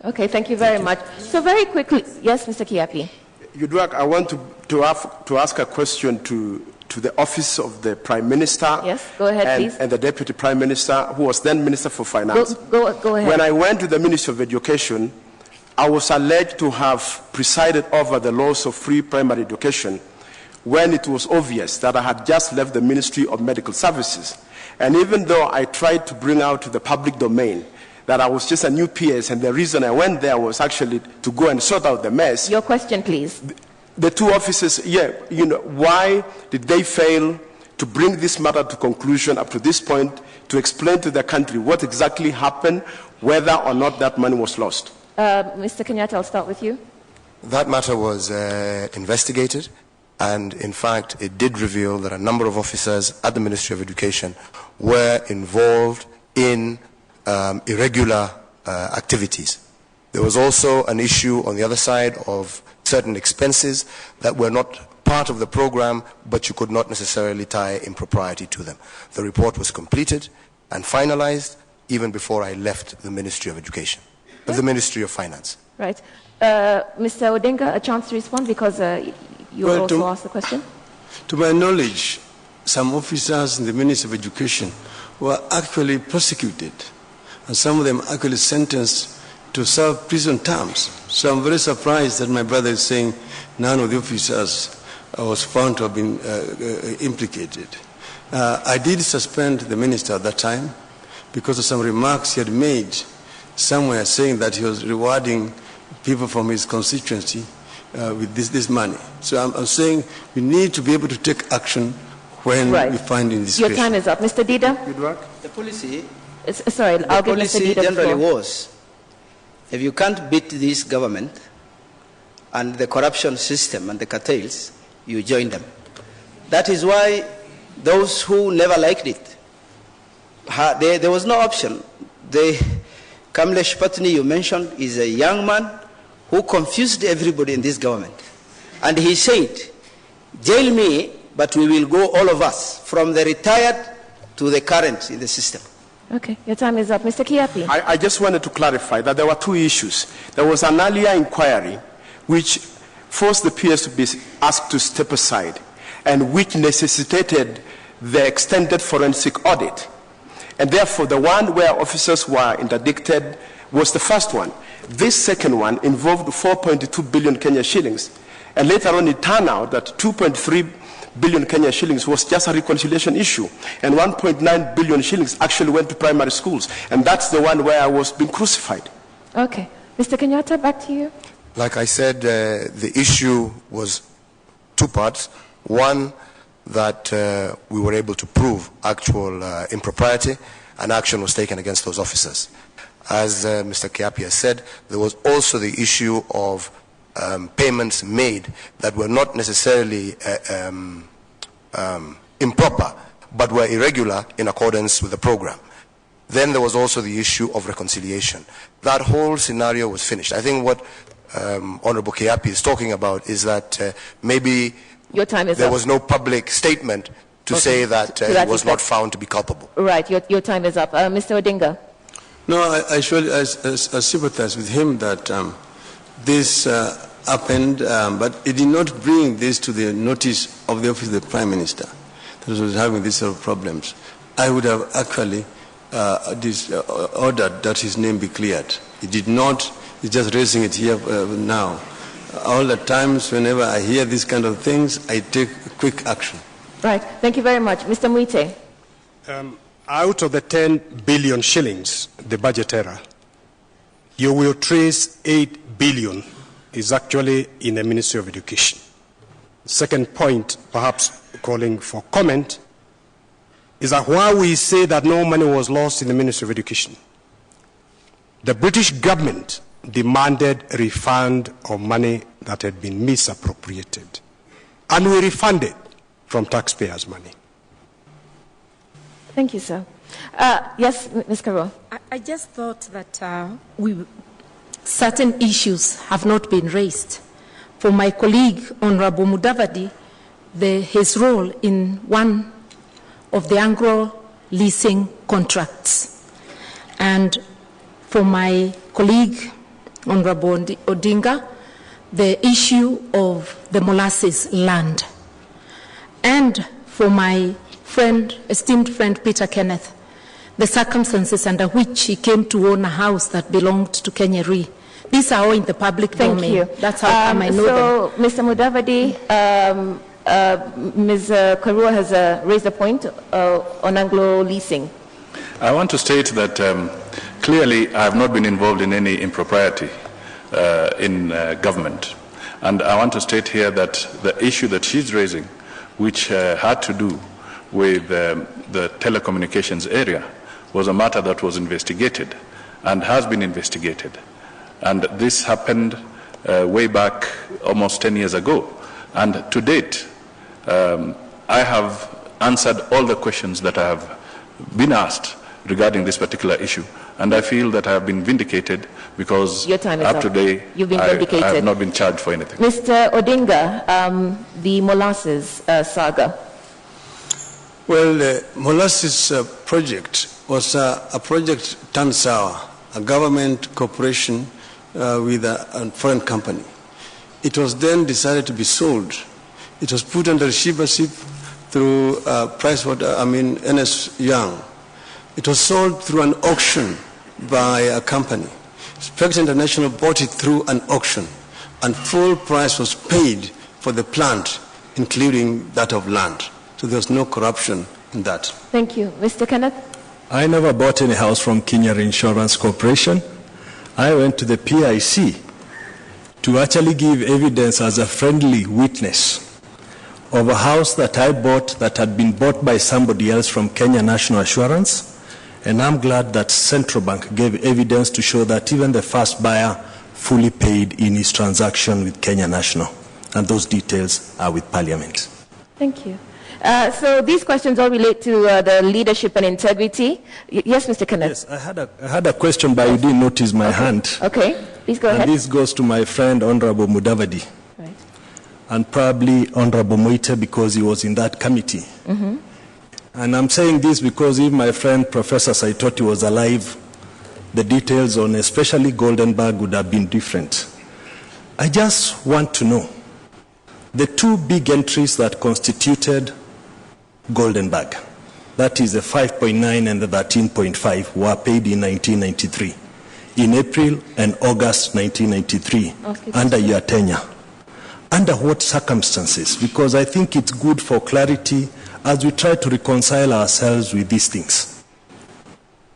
Speaker 2: Okay, thank you very much. So very quickly, yes, Mr. Kiapi.
Speaker 3: Udwak, I want to ask a question to the office of the Prime Minister.
Speaker 2: Yes, go ahead, please.
Speaker 3: And the Deputy Prime Minister, who was then Minister for Finance.
Speaker 2: Go ahead.
Speaker 3: When I went to the Ministry of Education, I was alleged to have presided over the loss of free primary education when it was obvious that I had just left the Ministry of Medical Services. And even though I tried to bring out to the public domain that I was just a new PS, and the reason I went there was actually to go and sort out the mess.
Speaker 2: Your question, please.
Speaker 3: The two officers, why did they fail to bring this matter to conclusion up to this point, to explain to the country what exactly happened, whether or not that money was lost?
Speaker 2: Mr. Kenyatta, I'll start with you.
Speaker 7: That matter was investigated, and in fact, it did reveal that a number of officers at the Ministry of Education were involved in irregular activities. There was also an issue on the other side of certain expenses that were not part of the program, but you could not necessarily tie impropriety to them. The report was completed and finalized even before I left the Ministry of Education, the Ministry of Finance.
Speaker 2: Right. Mr. Odinga, a chance to respond because you also asked the question.
Speaker 5: To my knowledge, some officers in the Ministry of Education were actually prosecuted, and some of them actually sentenced to serve prison terms. So I'm very surprised that my brother is saying none of the officers was found to have been implicated. I did suspend the minister at that time because of some remarks he had made somewhere saying that he was rewarding people from his constituency with this money. So I'm saying we need to be able to take action when we find in this
Speaker 2: Your time is up. Mr. Dida?
Speaker 6: The policy,
Speaker 2: I'll give Mr. Dida
Speaker 6: generally was, if you can't beat this government and the corruption system and the cartels, you join them. That is why those who never liked it, there was no option. Kamlesh Patni, you mentioned, is a young man who confused everybody in this government. And he said, jail me, but we will go, all of us, from the retired to the current in the system.
Speaker 2: Okay, your time is up. Mr. Kiapi.
Speaker 3: I just wanted to clarify that there were two issues. There was an earlier inquiry which forced the PS to be asked to step aside and which necessitated the extended forensic audit. And therefore, the one where officers were interdicted was the first one. This second one involved 4.2 billion Kenya shillings. And later on, it turned out that 2.3 billion Kenya shillings was just a reconciliation issue. And 1.9 billion shillings actually went to primary schools. And that's the one where I was being crucified.
Speaker 2: Okay. Mr. Kenyatta, back to you.
Speaker 7: Like I said, the issue was two parts. One, that we were able to prove actual impropriety, and action was taken against those officers. As Mr. Kiapi has said, there was also the issue of payments made that were not necessarily improper, but were irregular in accordance with the program. Then there was also the issue of reconciliation. That whole scenario was finished. I think what Honorable Kiapi is talking about is that maybe
Speaker 2: your time is
Speaker 7: there
Speaker 2: up.
Speaker 7: was no public statement to say that he was not found to be culpable.
Speaker 2: Right, your time is up. Mr. Odinga.
Speaker 5: No, I sympathize with him that this happened, but it did not bring this to the notice of the office of the Prime Minister that was having these sort of problems. I would have actually ordered that his name be cleared. He did not. He's just raising it here now. All the times whenever I hear these kind of things, I take quick action.
Speaker 2: Right. Thank you very much. Mr. Mwite.
Speaker 9: Out of the 10 billion shillings, the budget error, you will trace 8 billion is actually in the Ministry of Education. Second point, perhaps calling for comment, is that while we say that no money was lost in the Ministry of Education, the British government demanded a refund of money that had been misappropriated. And we refunded from taxpayers' money.
Speaker 2: Thank you, sir. Yes, Ms. Carroll.
Speaker 4: I just thought that certain issues have not been raised. For my colleague, Honorable Mudavadi, his role in one of the leasing contracts. And for my colleague, Honorable Odinga, the issue of the molasses land. And for my friend, esteemed friend Peter Kenneth, the circumstances under which he came to own a house that belonged to Kenya Re. These are all in the public domain.
Speaker 2: Thank you.
Speaker 4: That's how I know them.
Speaker 2: Mr. Mudavadi, Ms. Karua has raised a point on Anglo leasing.
Speaker 10: I want to state that clearly I have not been involved in any impropriety in government. And I want to state here that the issue that she's raising, which had to do with the telecommunications area, was a matter that was investigated and has been investigated. And this happened way back almost 10 years ago. And to date, I have answered all the questions that I have been asked regarding this particular issue. And I feel that I have been vindicated because
Speaker 2: Your time is
Speaker 10: up
Speaker 2: up.
Speaker 10: today,
Speaker 2: You've been
Speaker 10: I
Speaker 2: vindicated.
Speaker 10: have not been charged for anything.
Speaker 2: Mr. Odinga, the molasses saga.
Speaker 5: Well, the molasses project was a project turned sour, a government cooperation with a foreign company. It was then decided to be sold. It was put under receivership through NS Young. It was sold through an auction by a company. Spectre International bought it through an auction, and full price was paid for the plant, including that of land. So there was no corruption in that.
Speaker 2: Thank you. Mr. Kenneth?
Speaker 8: I never bought any house from Kenya Insurance Corporation. I went to the PIC to actually give evidence as a friendly witness of a house that I bought that had been bought by somebody else from Kenya National Assurance. And I'm glad that Central Bank gave evidence to show that even the first buyer fully paid in his transaction with Kenya National. And those details are with Parliament.
Speaker 2: Thank you. So these questions all relate to the leadership and integrity. Yes, Mr. Kenneth?
Speaker 8: Yes, I had a question, but you didn't notice my hand.
Speaker 2: Okay, please go ahead.
Speaker 8: And this goes to my friend, Honorable Mudavadi.
Speaker 2: Right.
Speaker 8: And probably Honorable Moite, because he was in that committee.
Speaker 2: Mm-hmm.
Speaker 8: And I'm saying this because if my friend Professor Saitoti was alive, the details on especially Goldenberg would have been different. I just want to know, the two big entries that constituted Goldenberg, that is the 5.9 and the 13.5, were paid in 1993, in April and August 1993, under your tenure. Under what circumstances? Because I think it's good for clarity as we try to reconcile ourselves with these things.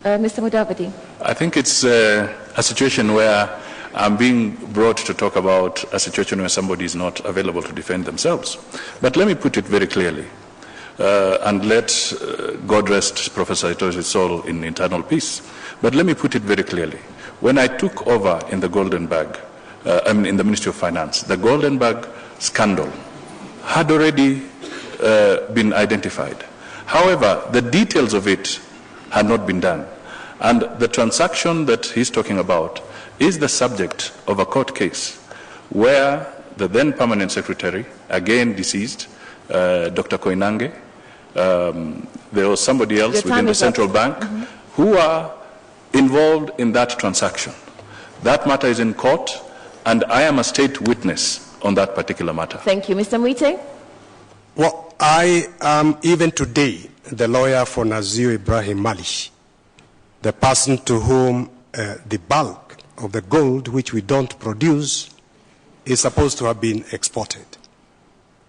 Speaker 2: Mr. Mudavadi.
Speaker 10: I think it's a situation where I'm being brought to talk about a situation where somebody is not available to defend themselves. But let me put it very clearly, and let God rest Professor Ito's soul in eternal peace. But let me put it very clearly. When I took over in the Goldenberg, in the Ministry of Finance, the Goldenberg scandal had already been identified. However, the details of it had not been done. And the transaction that he's talking about is the subject of a court case where the then permanent secretary, again deceased, Dr. Koinange, there was somebody else within the central bank who are involved in that transaction. That matter is in court, and I am a state witness on that particular matter.
Speaker 2: Thank you. Mr. Mwite?
Speaker 9: Well, I am even today the lawyer for Nazir Ibrahim Malish, the person to whom the bulk of the gold which we don't produce is supposed to have been exported.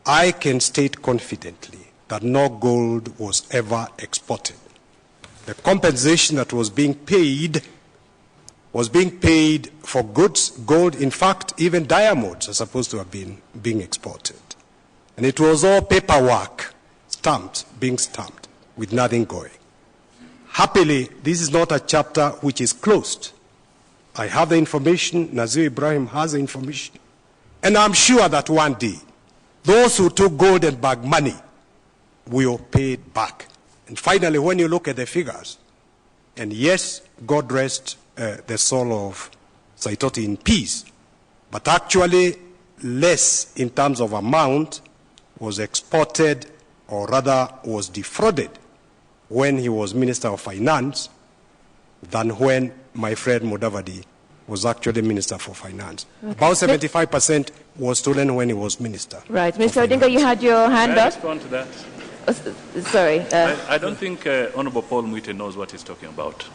Speaker 9: I can state confidently that no gold was ever exported. The compensation that was being paid for goods, gold. In fact, even diamonds are supposed to have been being exported. And it was all paperwork, being stamped, with nothing going. Happily, this is not a chapter which is closed. I have the information, Nazir Ibrahim has the information, and I'm sure that one day, those who took Goldenberg money will pay it back. And finally, when you look at the figures, and yes, God rest the soul of Saitoti in peace, but actually less in terms of amount was exported, or rather was defrauded when he was Minister of Finance than when my friend Mudavadi was actually Minister for Finance. Okay. About 75% was stolen when he was Minister.
Speaker 2: Right. Mr. Odinga, you had your hand
Speaker 10: May I
Speaker 2: up?
Speaker 10: respond to that?
Speaker 2: Sorry.
Speaker 10: I don't think Honorable Paul Mwite knows what he's talking about.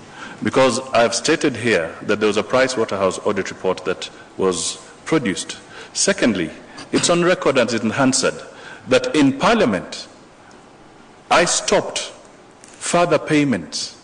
Speaker 10: Because I've stated here that there was a Price Waterhouse audit report that was produced. Secondly, it's on record and it's answered that in Parliament, I stopped further payments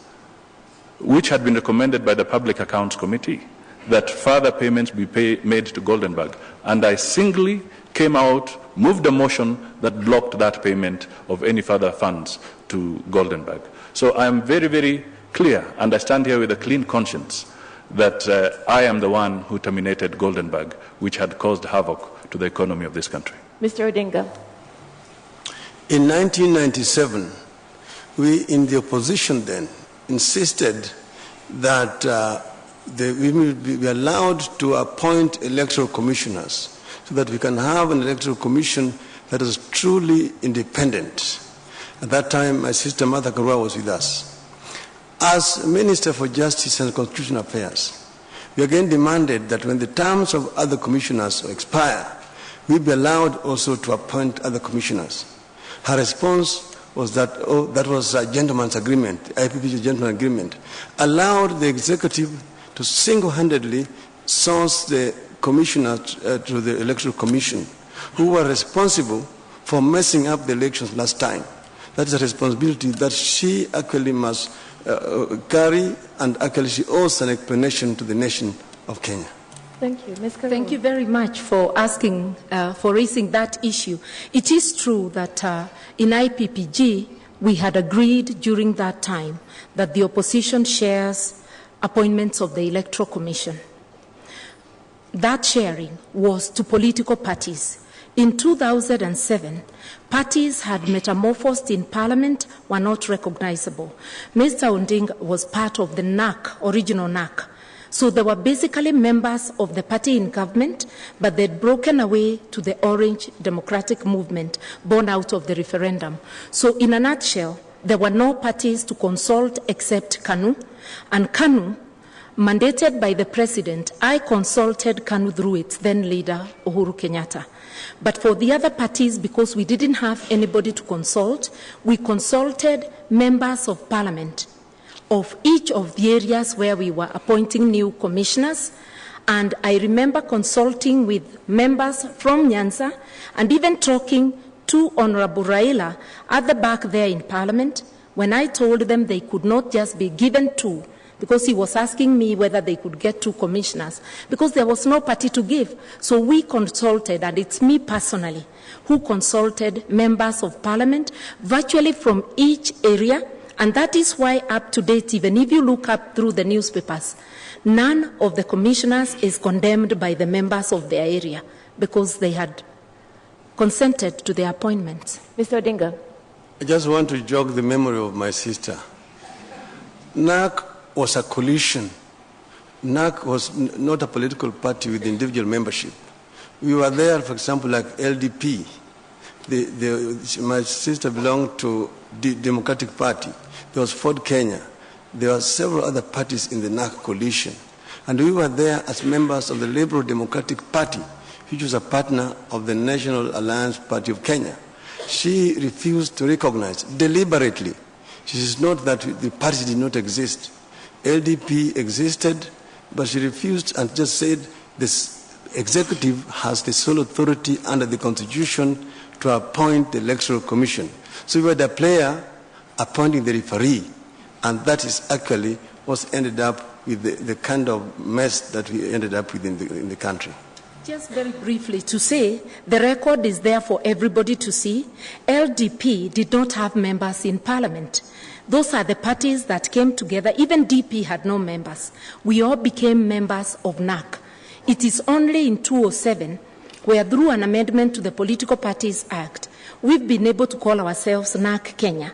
Speaker 10: which had been recommended by the Public Accounts Committee, that further payments be made to Goldenberg. And I singly came out, moved a motion that blocked that payment of any further funds to Goldenberg. So I am very, very clear, and I stand here with a clean conscience, that I am the one who terminated Goldenberg, which had caused havoc to the economy of this country.
Speaker 2: Mr. Odinga.
Speaker 5: In 1997, we in the opposition then insisted that we will be allowed to appoint electoral commissioners so that we can have an electoral commission that is truly independent. At that time, my sister Martha Karua was with us. As Minister for Justice and Constitutional Affairs, we again demanded that when the terms of other commissioners expire, we be allowed also to appoint other commissioners. Her response was that, that was a gentleman's agreement, IPP's gentleman's agreement, allowed the executive to single-handedly source the commissioners to the Electoral Commission, who were responsible for messing up the elections last time. That is a responsibility that she actually must carry, and actually she owes an explanation to the nation of Kenya.
Speaker 2: Thank you. Ms. Karua.
Speaker 4: Thank you very much for asking, for raising that issue. It is true that in IPPG, we had agreed during that time that the opposition shares appointments of the Electoral Commission. That sharing was to political parties. In 2007, parties had metamorphosed in Parliament, were not recognizable. Mr. Odinga was part of the NAC, original NAC. So they were basically members of the party in government, but they'd broken away to the Orange Democratic Movement born out of the referendum. So in a nutshell, there were no parties to consult except KANU, and KANU, mandated by the president, I consulted KANU through its then leader, Uhuru Kenyatta. But for the other parties, because we didn't have anybody to consult, we consulted members of parliament of each of the areas where we were appointing new commissioners. And I remember consulting with members from Nyanza and even talking to Honorable Raila at the back there in Parliament when I told them they could not just be given two, because he was asking me whether they could get two commissioners, because there was no party to give. So we consulted, and it's me personally who consulted members of Parliament virtually from each area. And that is why up to date, even if you look up through the newspapers, none of the commissioners is condemned by the members of their area because they had consented to their appointments.
Speaker 2: Mr. Odinga.
Speaker 5: I just want to jog the memory of my sister. NAC was a coalition. NAC was not a political party with individual membership. We were there, for example, like LDP. My sister belonged to the Democratic Party. There was Ford Kenya. There were several other parties in the NAC coalition. And we were there as members of the Liberal Democratic Party, which was a partner of the National Alliance Party of Kenya. She refused to recognize deliberately. She says not that the party did not exist. LDP existed, but she refused and just said this executive has the sole authority under the Constitution to appoint the Electoral Commission. So we were the player appointing the referee, and that is actually what ended up with the kind of mess that we ended up with in the country.
Speaker 4: Just very briefly to say, the record is there for everybody to see. LDP did not have members in Parliament. Those are the parties that came together. Even DP had no members. We all became members of NAC. It is only in 2007 where, through an amendment to the Political Parties Act, we've been able to call ourselves NAC Kenya,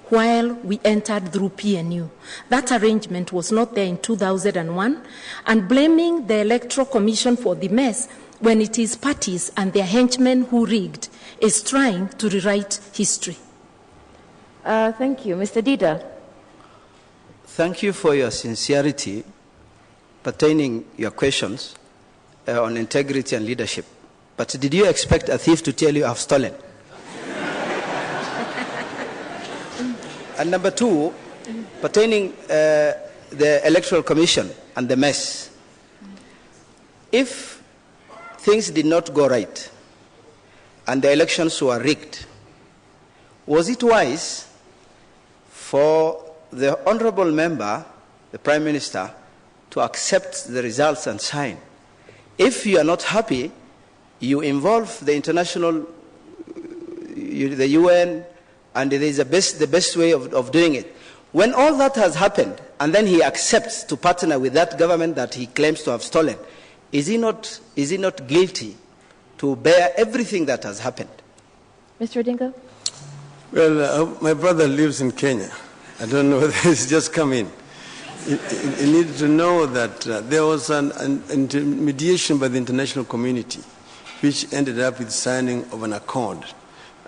Speaker 4: while we entered through PNU. That arrangement was not there in 2001, and blaming the Electoral Commission for the mess when it is parties and their henchmen who rigged is trying to rewrite history.
Speaker 2: Thank you. Mr. Dida.
Speaker 6: Thank you for your sincerity pertaining your questions on integrity and leadership. But did you expect a thief to tell you I've stolen? And number two, pertaining the Electoral Commission and the mess. If things did not go right and the elections were rigged, was it wise for the honorable member, the Prime Minister, to accept the results and sign? If you are not happy, you involve the international, the UN, and it is the best way of doing it. When all that has happened, and then he accepts to partner with that government that he claims to have stolen, is he not guilty to bear everything that has happened?
Speaker 2: Mr. Odinga?
Speaker 5: Well, my brother lives in Kenya. I don't know whether he's just come in. You need to know that there was an intermediation by the international community which ended up with signing of an accord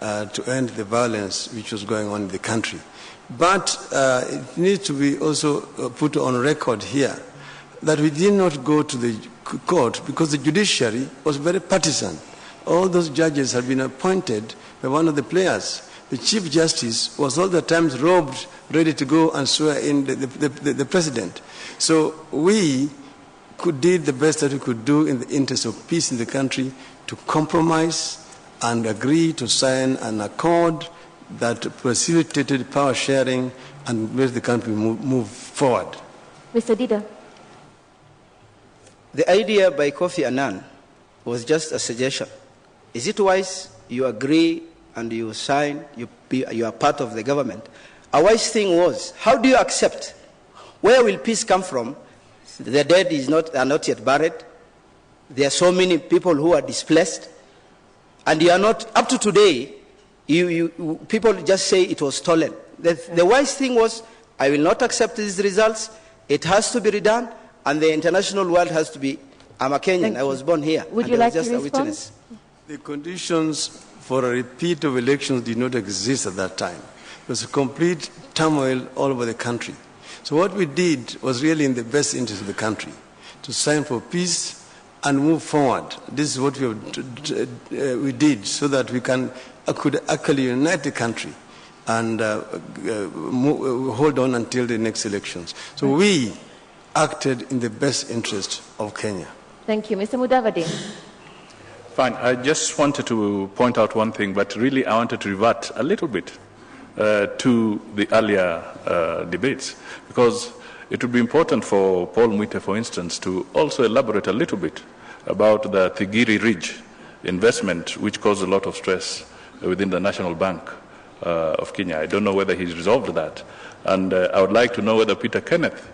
Speaker 5: to end the violence which was going on in the country. But it needs to be also put on record here that we did not go to the court because the judiciary was very partisan. All those judges had been appointed by one of the players. The Chief Justice was all the times robed, ready to go and swear in the president. So we did the best that we could do in the interest of peace in the country to compromise and agree to sign an accord that facilitated power sharing and made the country move forward.
Speaker 2: Mr. Dida.
Speaker 6: The idea by Kofi Annan was just a suggestion. Is it wise you agree and you sign, you are part of the government? A wise thing was, how do you accept? Where will peace come from? The dead are not yet buried. There are so many people who are displaced. And you are not, up to today, people just say it was stolen. The wise thing was, I will not accept these results. It has to be redone, and the international world has to be, I'm a Kenyan, I was born here.
Speaker 2: Would you like to respond?
Speaker 5: Witness. The conditions for a repeat of elections did not exist at that time. It was a complete turmoil all over the country. So what we did was really in the best interest of the country, to sign for peace and move forward. This is what we did so that we could actually unite the country and hold on until the next elections. So we acted in the best interest of Kenya.
Speaker 2: Thank you. Mr. Mudavadi.
Speaker 10: Fine. I just wanted to point out one thing, but really I wanted to revert a little bit to the earlier debates, because it would be important for Paul Mwite, for instance, to also elaborate a little bit about the Thigiri Ridge investment, which caused a lot of stress within the National Bank of Kenya. I don't know whether he's resolved that. And I would like to know whether Peter Kenneth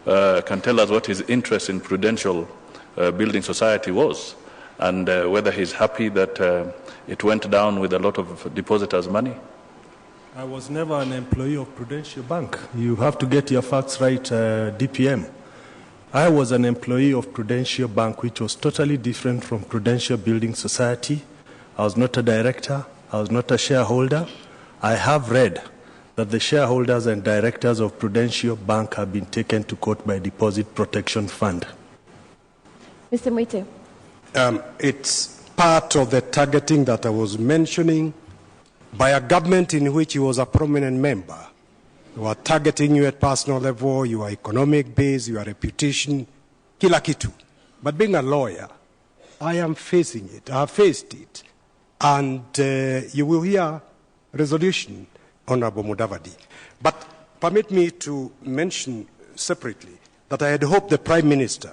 Speaker 10: can tell us what his interest in Prudential Building Society was, and whether he's happy that it went down with a lot of depositors' money.
Speaker 8: I was never an employee of Prudential Bank. You have to get your facts right, DPM. I was an employee of Prudential Bank, which was totally different from Prudential Building Society. I was not a director. I was not a shareholder. I have read that the shareholders and directors of Prudential Bank have been taken to court by Deposit Protection Fund.
Speaker 2: Mr. Mwite.
Speaker 9: It's part of the targeting that I was mentioning by a government in which he was a prominent member. They were targeting you at personal level, your economic base, your reputation, kila kitu. But being a lawyer, I am facing it. I have faced it. And you will hear resolution, Honorable Mudavadi. But permit me to mention separately that I had hoped the Prime Minister,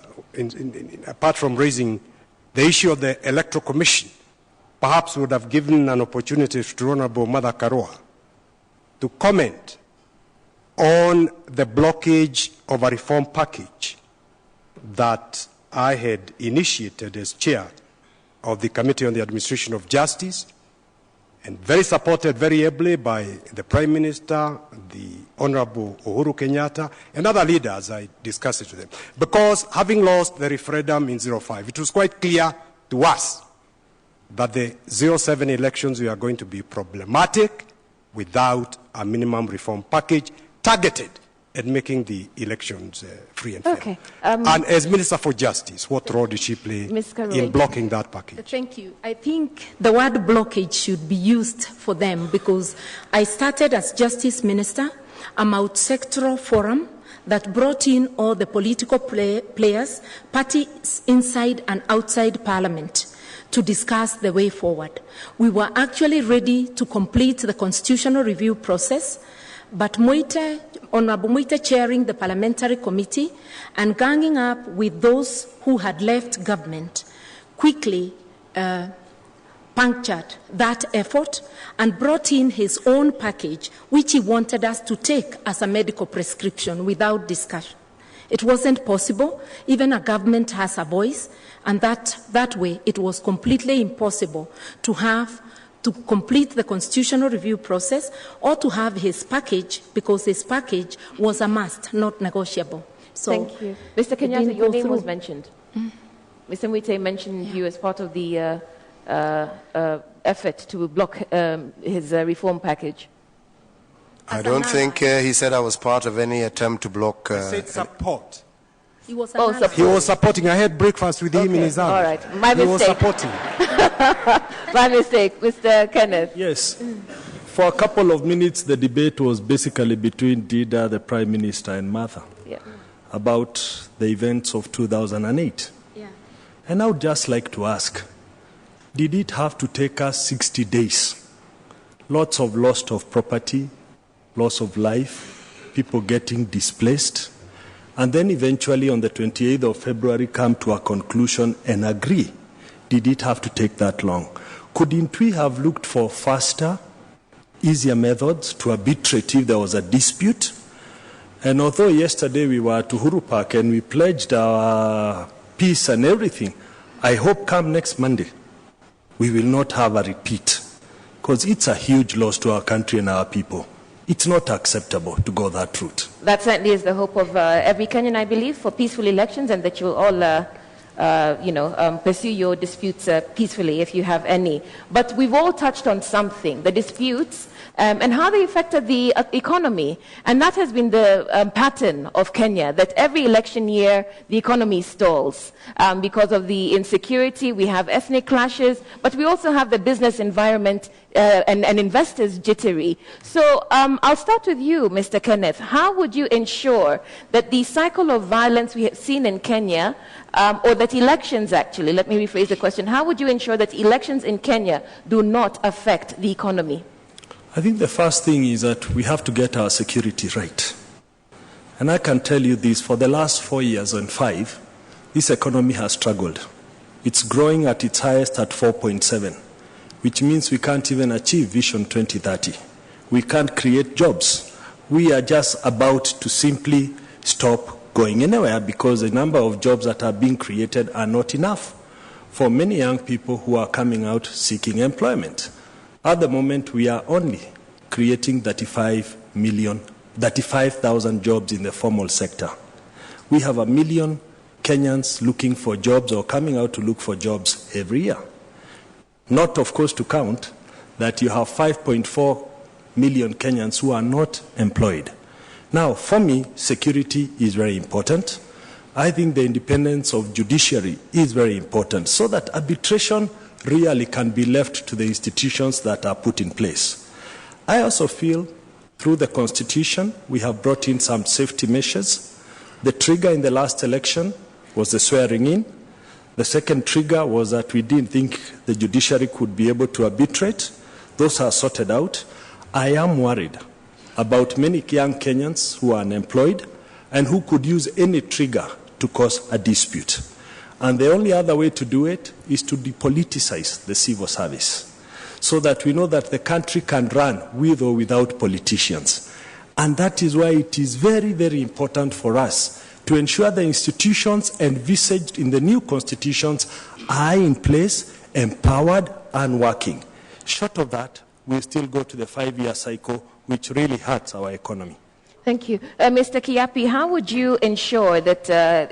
Speaker 9: apart from raising the issue of the Electoral Commission, perhaps would have given an opportunity to Honorable Mother Karua to comment on the blockage of a reform package that I had initiated as chair of the Committee on the Administration of Justice, and very supported very ably by the Prime Minister, the Honorable Uhuru Kenyatta, and other leaders. I discussed it with them. Because having lost the referendum in 05, it was quite clear to us that the 07 elections were going to be problematic without a minimum reform package targeted at making the elections free and fair.
Speaker 2: Okay.
Speaker 9: And as Minister for Justice, what role did she play in blocking that package?
Speaker 4: Thank you. I think the word blockage should be used for them because I started as Justice Minister, a multi-sectoral forum that brought in all the political players, parties inside and outside Parliament, to discuss the way forward. We were actually ready to complete the constitutional review process, but Honorable Moite chairing the parliamentary committee and ganging up with those who had left government quickly punctured that effort and brought in his own package, which he wanted us to take as a medical prescription without discussion. It wasn't possible. Even a government has a voice, and that way it was completely impossible to complete the constitutional review process or to have his package, because his package was a must, not negotiable. So
Speaker 2: thank you. Mr. Kenyatta, your name was mentioned. Mr. Mwite mentioned you as part of the effort to block his reform package.
Speaker 7: I don't think he said I was part of any attempt to block...
Speaker 9: He said support.
Speaker 4: He was,
Speaker 9: he was supporting. I had breakfast with him in his house.
Speaker 2: All right. My mistake.
Speaker 9: He was supporting.
Speaker 2: My mistake. Mr. Kenneth.
Speaker 8: Yes. For a couple of minutes, the debate was basically between Dida, the Prime Minister, and Martha about the events of 2008.
Speaker 4: Yeah.
Speaker 8: And I would just like to ask, did it have to take us 60 days? Lots of loss of property, loss of life, people getting displaced, and then eventually on the 28th of February come to a conclusion and agree. Did it have to take that long? Couldn't we have looked for faster, easier methods to arbitrate if there was a dispute? And although yesterday we were at Uhuru Park and we pledged our peace and everything, I hope come next Monday we will not have a repeat, because it's a huge loss to our country and our people. It's not acceptable to go that route.
Speaker 2: That certainly is the hope of every Kenyan, I believe, for peaceful elections, and that you'll all, pursue your disputes peacefully if you have any. But we've all touched on something, the disputes and how they affected the economy. And that has been the pattern of Kenya, that every election year the economy stalls because of the insecurity. We have ethnic clashes, but we also have the business environment and investors jittery. So I'll start with you, Mr. Kenneth. How would you ensure that the cycle of violence we have seen in Kenya, or that elections actually, let me rephrase the question, how would you ensure that elections in Kenya do not affect the economy?
Speaker 8: I think the first thing is that we have to get our security right. And I can tell you this, for the last 4 years and 5, this economy has struggled. It's growing at its highest at 4.7, which means we can't even achieve Vision 2030. We can't create jobs. We are just about to simply stop going anywhere because the number of jobs that are being created are not enough for many young people who are coming out seeking employment. At the moment, we are only creating 35,000 jobs in the formal sector. We have 1 million Kenyans looking for jobs or coming out to look for jobs every year. Not, of course, to count that you have 5.4 million Kenyans who are not employed. Now, for me, security is very important. I think the independence of judiciary is very important so that arbitration really can be left to the institutions that are put in place. I also feel through the Constitution we have brought in some safety measures. The trigger in the last election was the swearing in. The second trigger was that we didn't think the judiciary could be able to arbitrate. Those are sorted out. I am worried about many young Kenyans who are unemployed and who could use any trigger to cause a dispute. And the only other way to do it is to depoliticize the civil service so that we know that the country can run with or without politicians. And that is why it is very, very important for us to ensure the institutions envisaged in the new constitutions are in place, empowered and working. Short of that, we'll still go to the 5-year cycle, which really hurts our economy.
Speaker 2: Thank you. Mr. Kiapi, how would you ensure that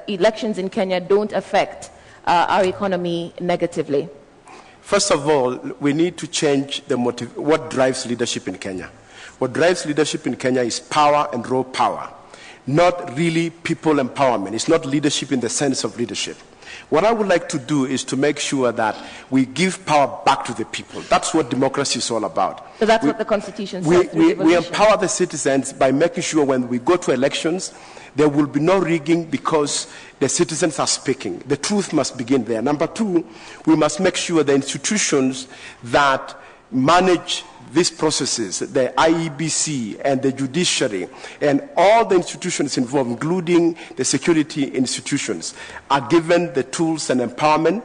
Speaker 2: elections in Kenya don't affect our economy negatively?
Speaker 3: First of all, we need to change what drives leadership in Kenya. What drives leadership in Kenya is power and raw power, not really people empowerment. It's not leadership in the sense of leadership. What I would like to do is to make sure that we give power back to the people. That's what democracy is all about.
Speaker 2: So that's what the Constitution says.
Speaker 3: We empower the citizens by making sure when we go to elections, there will be no rigging because the citizens are speaking. The truth must begin there. Number two, we must make sure the institutions that manage these processes, the IEBC and the judiciary and all the institutions involved, including the security institutions, are given the tools and empowerment,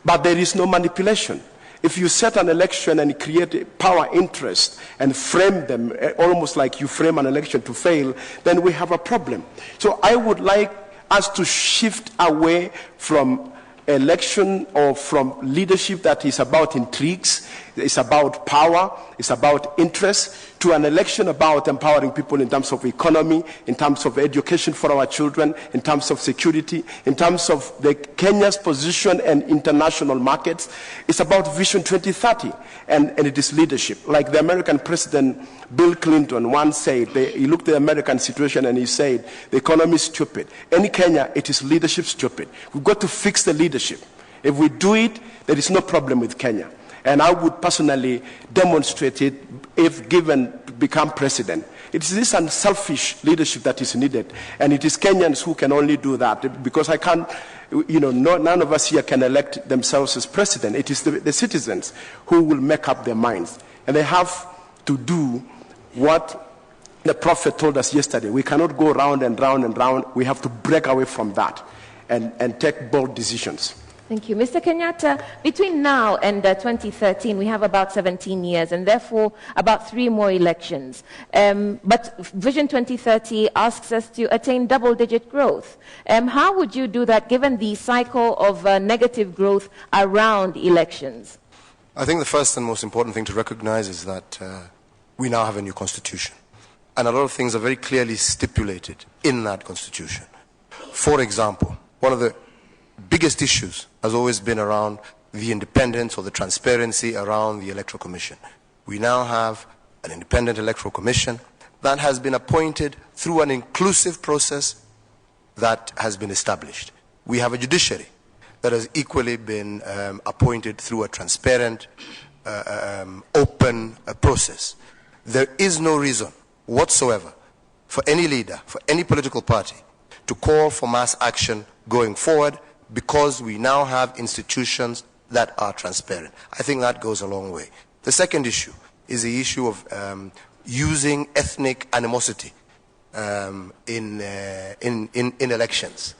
Speaker 3: but there is no manipulation. If you set an election and create a power interest and frame them almost like you frame an election to fail, then we have a problem. So I would like us to shift away from election or from leadership that is about intrigues, it's about power, it's about interest, to an election about empowering people in terms of economy, in terms of education for our children, in terms of security, in terms of Kenya's position and international markets. It's about Vision 2030, and it is leadership. Like the American President Bill Clinton once said, he looked at the American situation and he said, the economy is stupid. In Kenya, it is leadership stupid. We've got to fix the leadership. If we do it, there is no problem with Kenya. And I would personally demonstrate it if given to become president. It is this unselfish leadership that is needed. And it is Kenyans who can only do that, because I can't, none of us here can elect themselves as president. It is the citizens who will make up their minds. And they have to do what the prophet told us yesterday. We cannot go round and round and round. We have to break away from that and take bold decisions.
Speaker 2: Thank you. Mr. Kenyatta, between now and 2013, we have about 17 years and therefore about 3 more elections. But Vision 2030 asks us to attain double-digit growth. How would you do that given the cycle of negative growth around elections?
Speaker 7: I think the first and most important thing to recognize is that we now have a new constitution. And a lot of things are very clearly stipulated in that constitution. For example, one of the biggest issues has always been around the independence or the transparency around the Electoral Commission. We now have an independent Electoral Commission that has been appointed through an inclusive process that has been established. We have a judiciary that has equally been appointed through a transparent, open process. There is no reason whatsoever for any leader, for any political party, to call for mass action going forward, because we now have institutions that are transparent. I think that goes a long way. The second issue is the issue of using ethnic animosity in elections.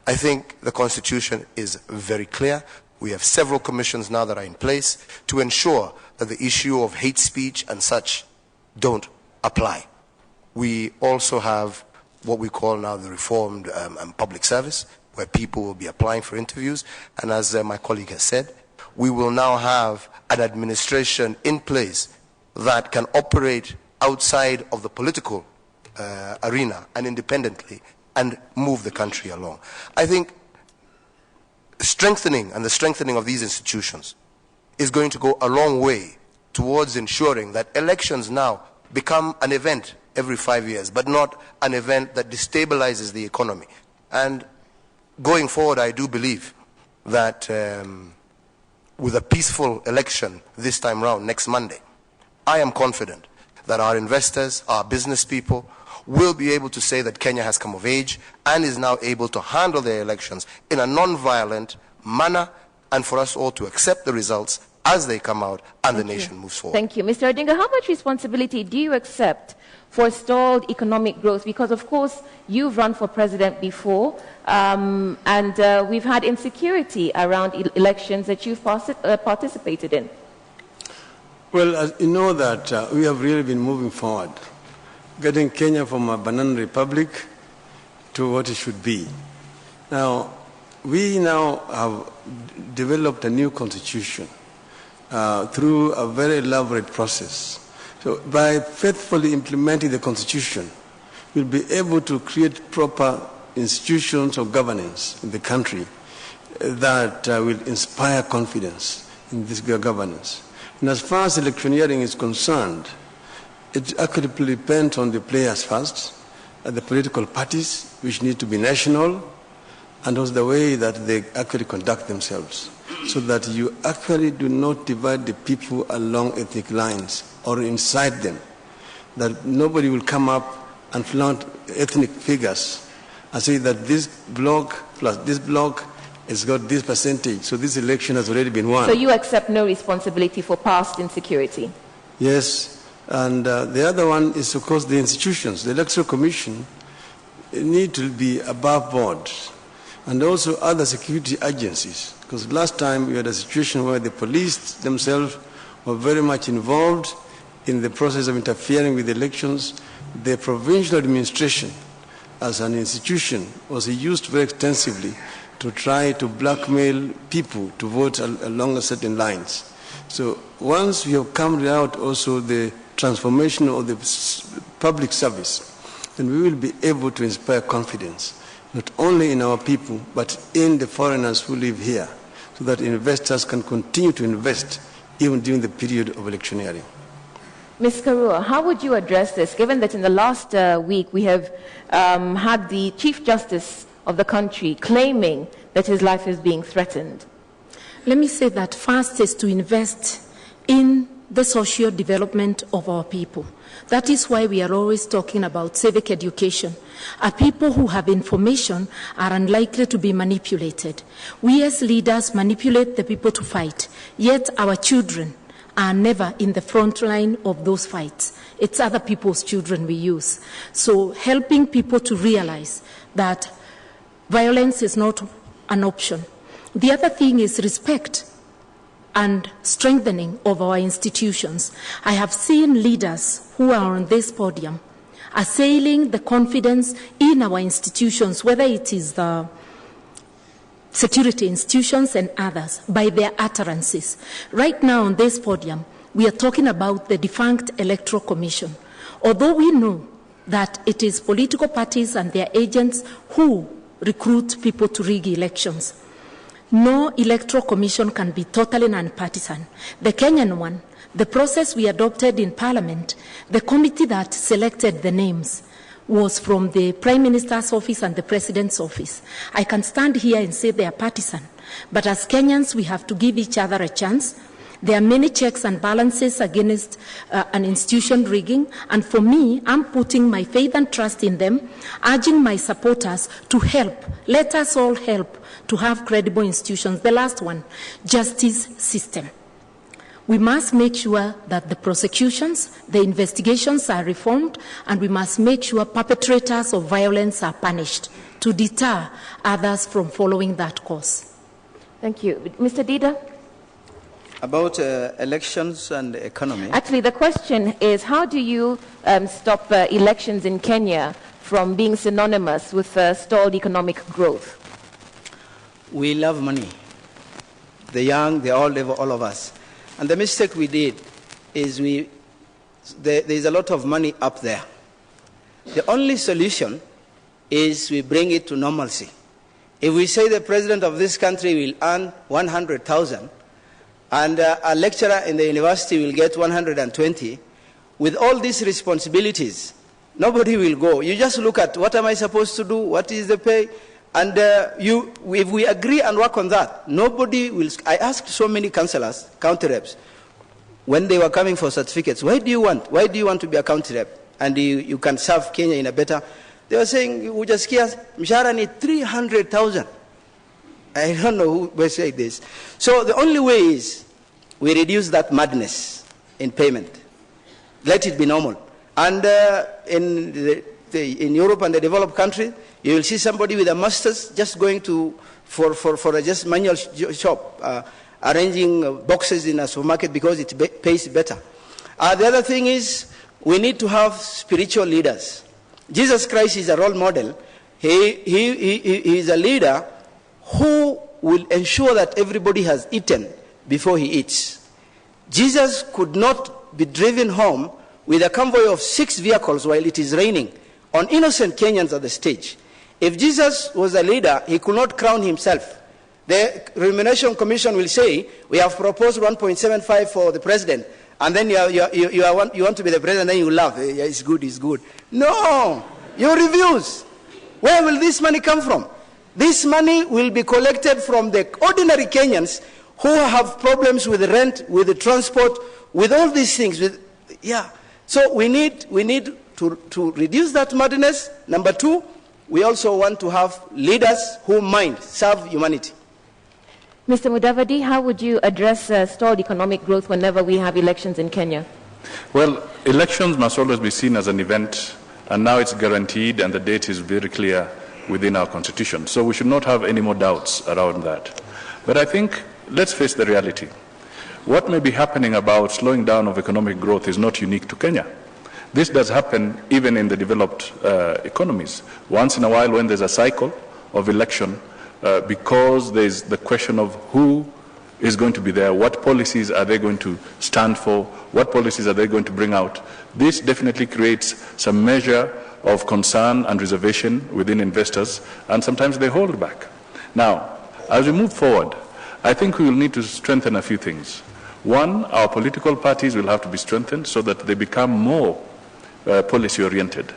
Speaker 7: I think the Constitution is very clear. We have several commissions now that are in place to ensure that the issue of hate speech and such don't apply. We also have what we call now the reformed public service, where people will be applying for interviews. And as my colleague has said, we will now have an administration in place that can operate outside of the political arena and independently and move the country along. I think the strengthening of these institutions is going to go a long way towards ensuring that elections now become an event every 5 years, but not an event that destabilizes the economy. And going forward, I do believe that with a peaceful election this time round, next Monday, I am confident that our investors, our business people, will be able to say that Kenya has come of age and is now able to handle their elections in a non-violent manner, and for us all to accept the results as they come out and the nation moves forward.
Speaker 2: Thank you. Mr. Odinga, how much responsibility do you accept for stalled economic growth? Because, of course, you've run for president before, and we've had insecurity around elections that you've participated in.
Speaker 5: Well, you know that we have really been moving forward, getting Kenya from a banana republic to what it should be. Now, we now have developed a new constitution through a very elaborate process. So by faithfully implementing the constitution, we'll be able to create proper institutions of governance in the country that will inspire confidence in this governance. And as far as electioneering is concerned, it actually depends on the players first, the political parties, which need to be national, and also the way that they actually conduct themselves, so that you actually do not divide the people along ethnic lines or inside them, that nobody will come up and flaunt ethnic figures and say that this bloc plus this bloc has got this percentage, so this election has already been won.
Speaker 2: So you accept no responsibility for past insecurity?
Speaker 5: Yes, and the other one is, of course, the institutions. The Electoral Commission need to be above board, and also other security agencies, because last time we had a situation where the police themselves were very much involved in the process of interfering with elections. The provincial administration as an institution was used very extensively to try to blackmail people to vote along certain lines. So once we have carried out also the transformation of the public service, then we will be able to inspire confidence, not only in our people, but in the foreigners who live here, so that investors can continue to invest even during the period of electioneering.
Speaker 2: Ms. Karua, how would you address this, given that in the last week we have had the Chief Justice of the country claiming that his life is being threatened?
Speaker 4: Let me say that first is to invest in the social development of our people. That is why we are always talking about civic education. Our people who have information are unlikely to be manipulated. We as leaders manipulate the people to fight, yet our children are never in the front line of those fights. It's other people's children we use. So helping people to realize that violence is not an option. The other thing is respect and strengthening of our institutions. I have seen leaders who are on this podium assailing the confidence in our institutions, whether it is the security institutions and others, by their utterances. Right now on this podium, we are talking about the defunct Electoral Commission. Although we know that it is political parties and their agents who recruit people to rig elections, no Electoral Commission can be totally nonpartisan. The Kenyan one, the process we adopted in Parliament, the committee that selected the names was from the Prime Minister's office and the President's office. I can stand here and say they are partisan, but as Kenyans, we have to give each other a chance. There are many checks and balances against an institution rigging, and for me, I'm putting my faith and trust in them, urging my supporters to help. Let us all help to have credible institutions. The last one, justice system. We must make sure that the prosecutions, the investigations are reformed, and we must make sure perpetrators of violence are punished to deter others from following that course.
Speaker 2: Thank you. Mr. Dida?
Speaker 6: About elections and economy.
Speaker 2: Actually, the question is, how do you stop elections in Kenya from being synonymous with stalled economic growth?
Speaker 6: We love money. The young, the old, all of us. And the mistake we did is there's a lot of money up there. The only solution is we bring it to normalcy. If we say the president of this country will earn 100,000 and a lecturer in the university will get 120, with all these responsibilities, nobody will go. You just look at what am I supposed to do, what is the pay, and if we agree and work on that, nobody will. I asked so many councillors, county reps, when they were coming for certificates, why do you want to be a county rep? And you can serve Kenya in a better. They were saying, "Ujasikia mshahara ni 300,000." I don't know who will say this. So the only way is we reduce that madness in payment. Let it be normal. And in Europe and the developed countries, you will see somebody with a master's just going for a just manual shop, arranging boxes in a supermarket because it pays better. The other thing is we need to have spiritual leaders. Jesus Christ is a role model. He is a leader who will ensure that everybody has eaten before he eats. Jesus could not be driven home with a convoy of 6 vehicles while it is raining on innocent Kenyans at the stage. If Jesus was a leader, he could not crown himself The Remuneration Commission will say, we have proposed 1.75 for the president, and then you want to be the president, and then you laugh. Yeah, it's good, it's good. No, your reviews. Where will this money come from? This money will be collected from the ordinary Kenyans who have problems with the rent, with the transport, with all these things. So we need to reduce that madness. Number two, we also want to have leaders who mind serve humanity.
Speaker 2: Mr. Mudavadi, how would you address stalled economic growth whenever we have elections in Kenya?
Speaker 10: Well, elections must always be seen as an event, and now it's guaranteed, and the date is very clear within our constitution. So we should not have any more doubts around that. But I think, let's face the reality. What may be happening about slowing down of economic growth is not unique to Kenya. This does happen even in the developed economies. Once in a while, when there's a cycle of election, because there's the question of who is going to be there, what policies are they going to stand for, what policies are they going to bring out. This definitely creates some measure of concern and reservation within investors, and sometimes they hold back. Now, as we move forward, I think we will need to strengthen a few things. One, our political parties will have to be strengthened so that they become more policy-oriented,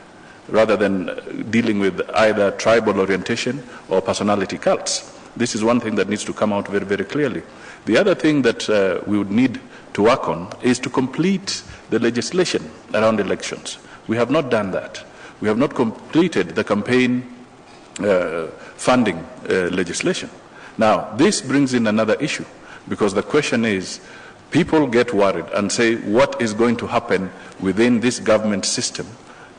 Speaker 10: rather than dealing with either tribal orientation or personality cults. This is one thing that needs to come out very, very clearly. The other thing that we would need to work on is to complete the legislation around elections. We have not done that. We have not completed the campaign funding legislation. Now, this brings in another issue, because the question is, people get worried and say, what is going to happen within this government system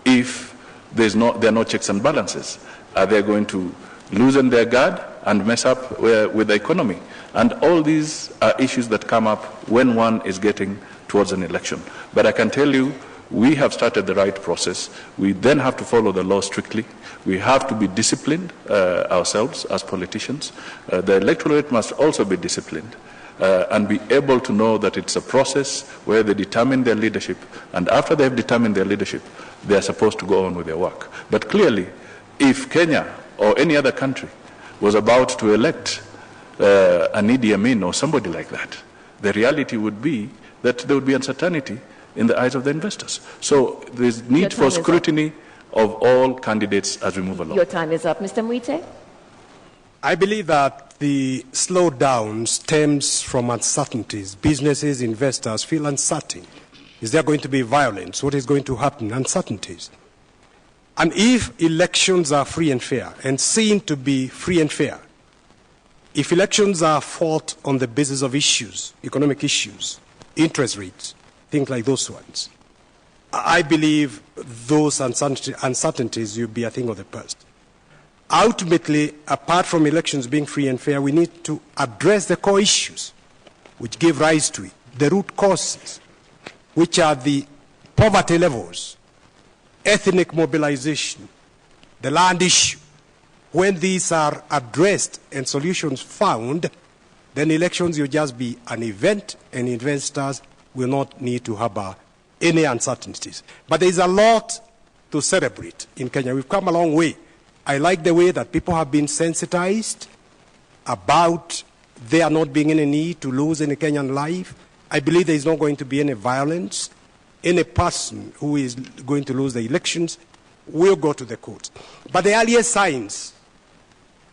Speaker 10: if there are no checks and balances? Are they going to loosen their guard and mess up with the economy? And all these are issues that come up when one is getting towards an election. But I can tell you, we have started the right process. We then have to follow the law strictly. We have to be disciplined ourselves as politicians. The electorate must also be disciplined and be able to know that it's a process where they determine their leadership, and after they've determined their leadership, they are supposed to go on with their work. But clearly, if Kenya or any other country was about to elect an Idi Amin or somebody like that, the reality would be that there would be uncertainty in the eyes of the investors. So there's need for scrutiny of all candidates as we move along.
Speaker 2: Your time is up. Mr. Mwite?
Speaker 9: I believe that the slowdown stems from uncertainties. Businesses, investors feel uncertain. Is there going to be violence? What is going to happen? Uncertainties. And if elections are free and fair, and seen to be free and fair, if elections are fought on the basis of issues, economic issues, interest rates, things like those ones, I believe those uncertainties will be a thing of the past. Ultimately, apart from elections being free and fair, we need to address the core issues which give rise to it, the root causes, which are the poverty levels, ethnic mobilization, the land issue. When these are addressed and solutions found, then elections will just be an event, and investors will not need to harbor any uncertainties. But there is a lot to celebrate in Kenya. We've come a long way. I like the way that people have been sensitized about there not being any need to lose any Kenyan life. I believe there is not going to be any violence. Any person who is going to lose the elections will go to the courts. But the earliest signs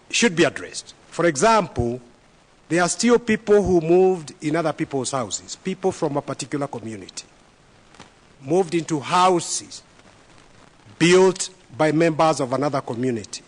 Speaker 9: should be addressed. For example, there are still people who moved in other people's houses, people from a particular community, moved into houses built by members of another community.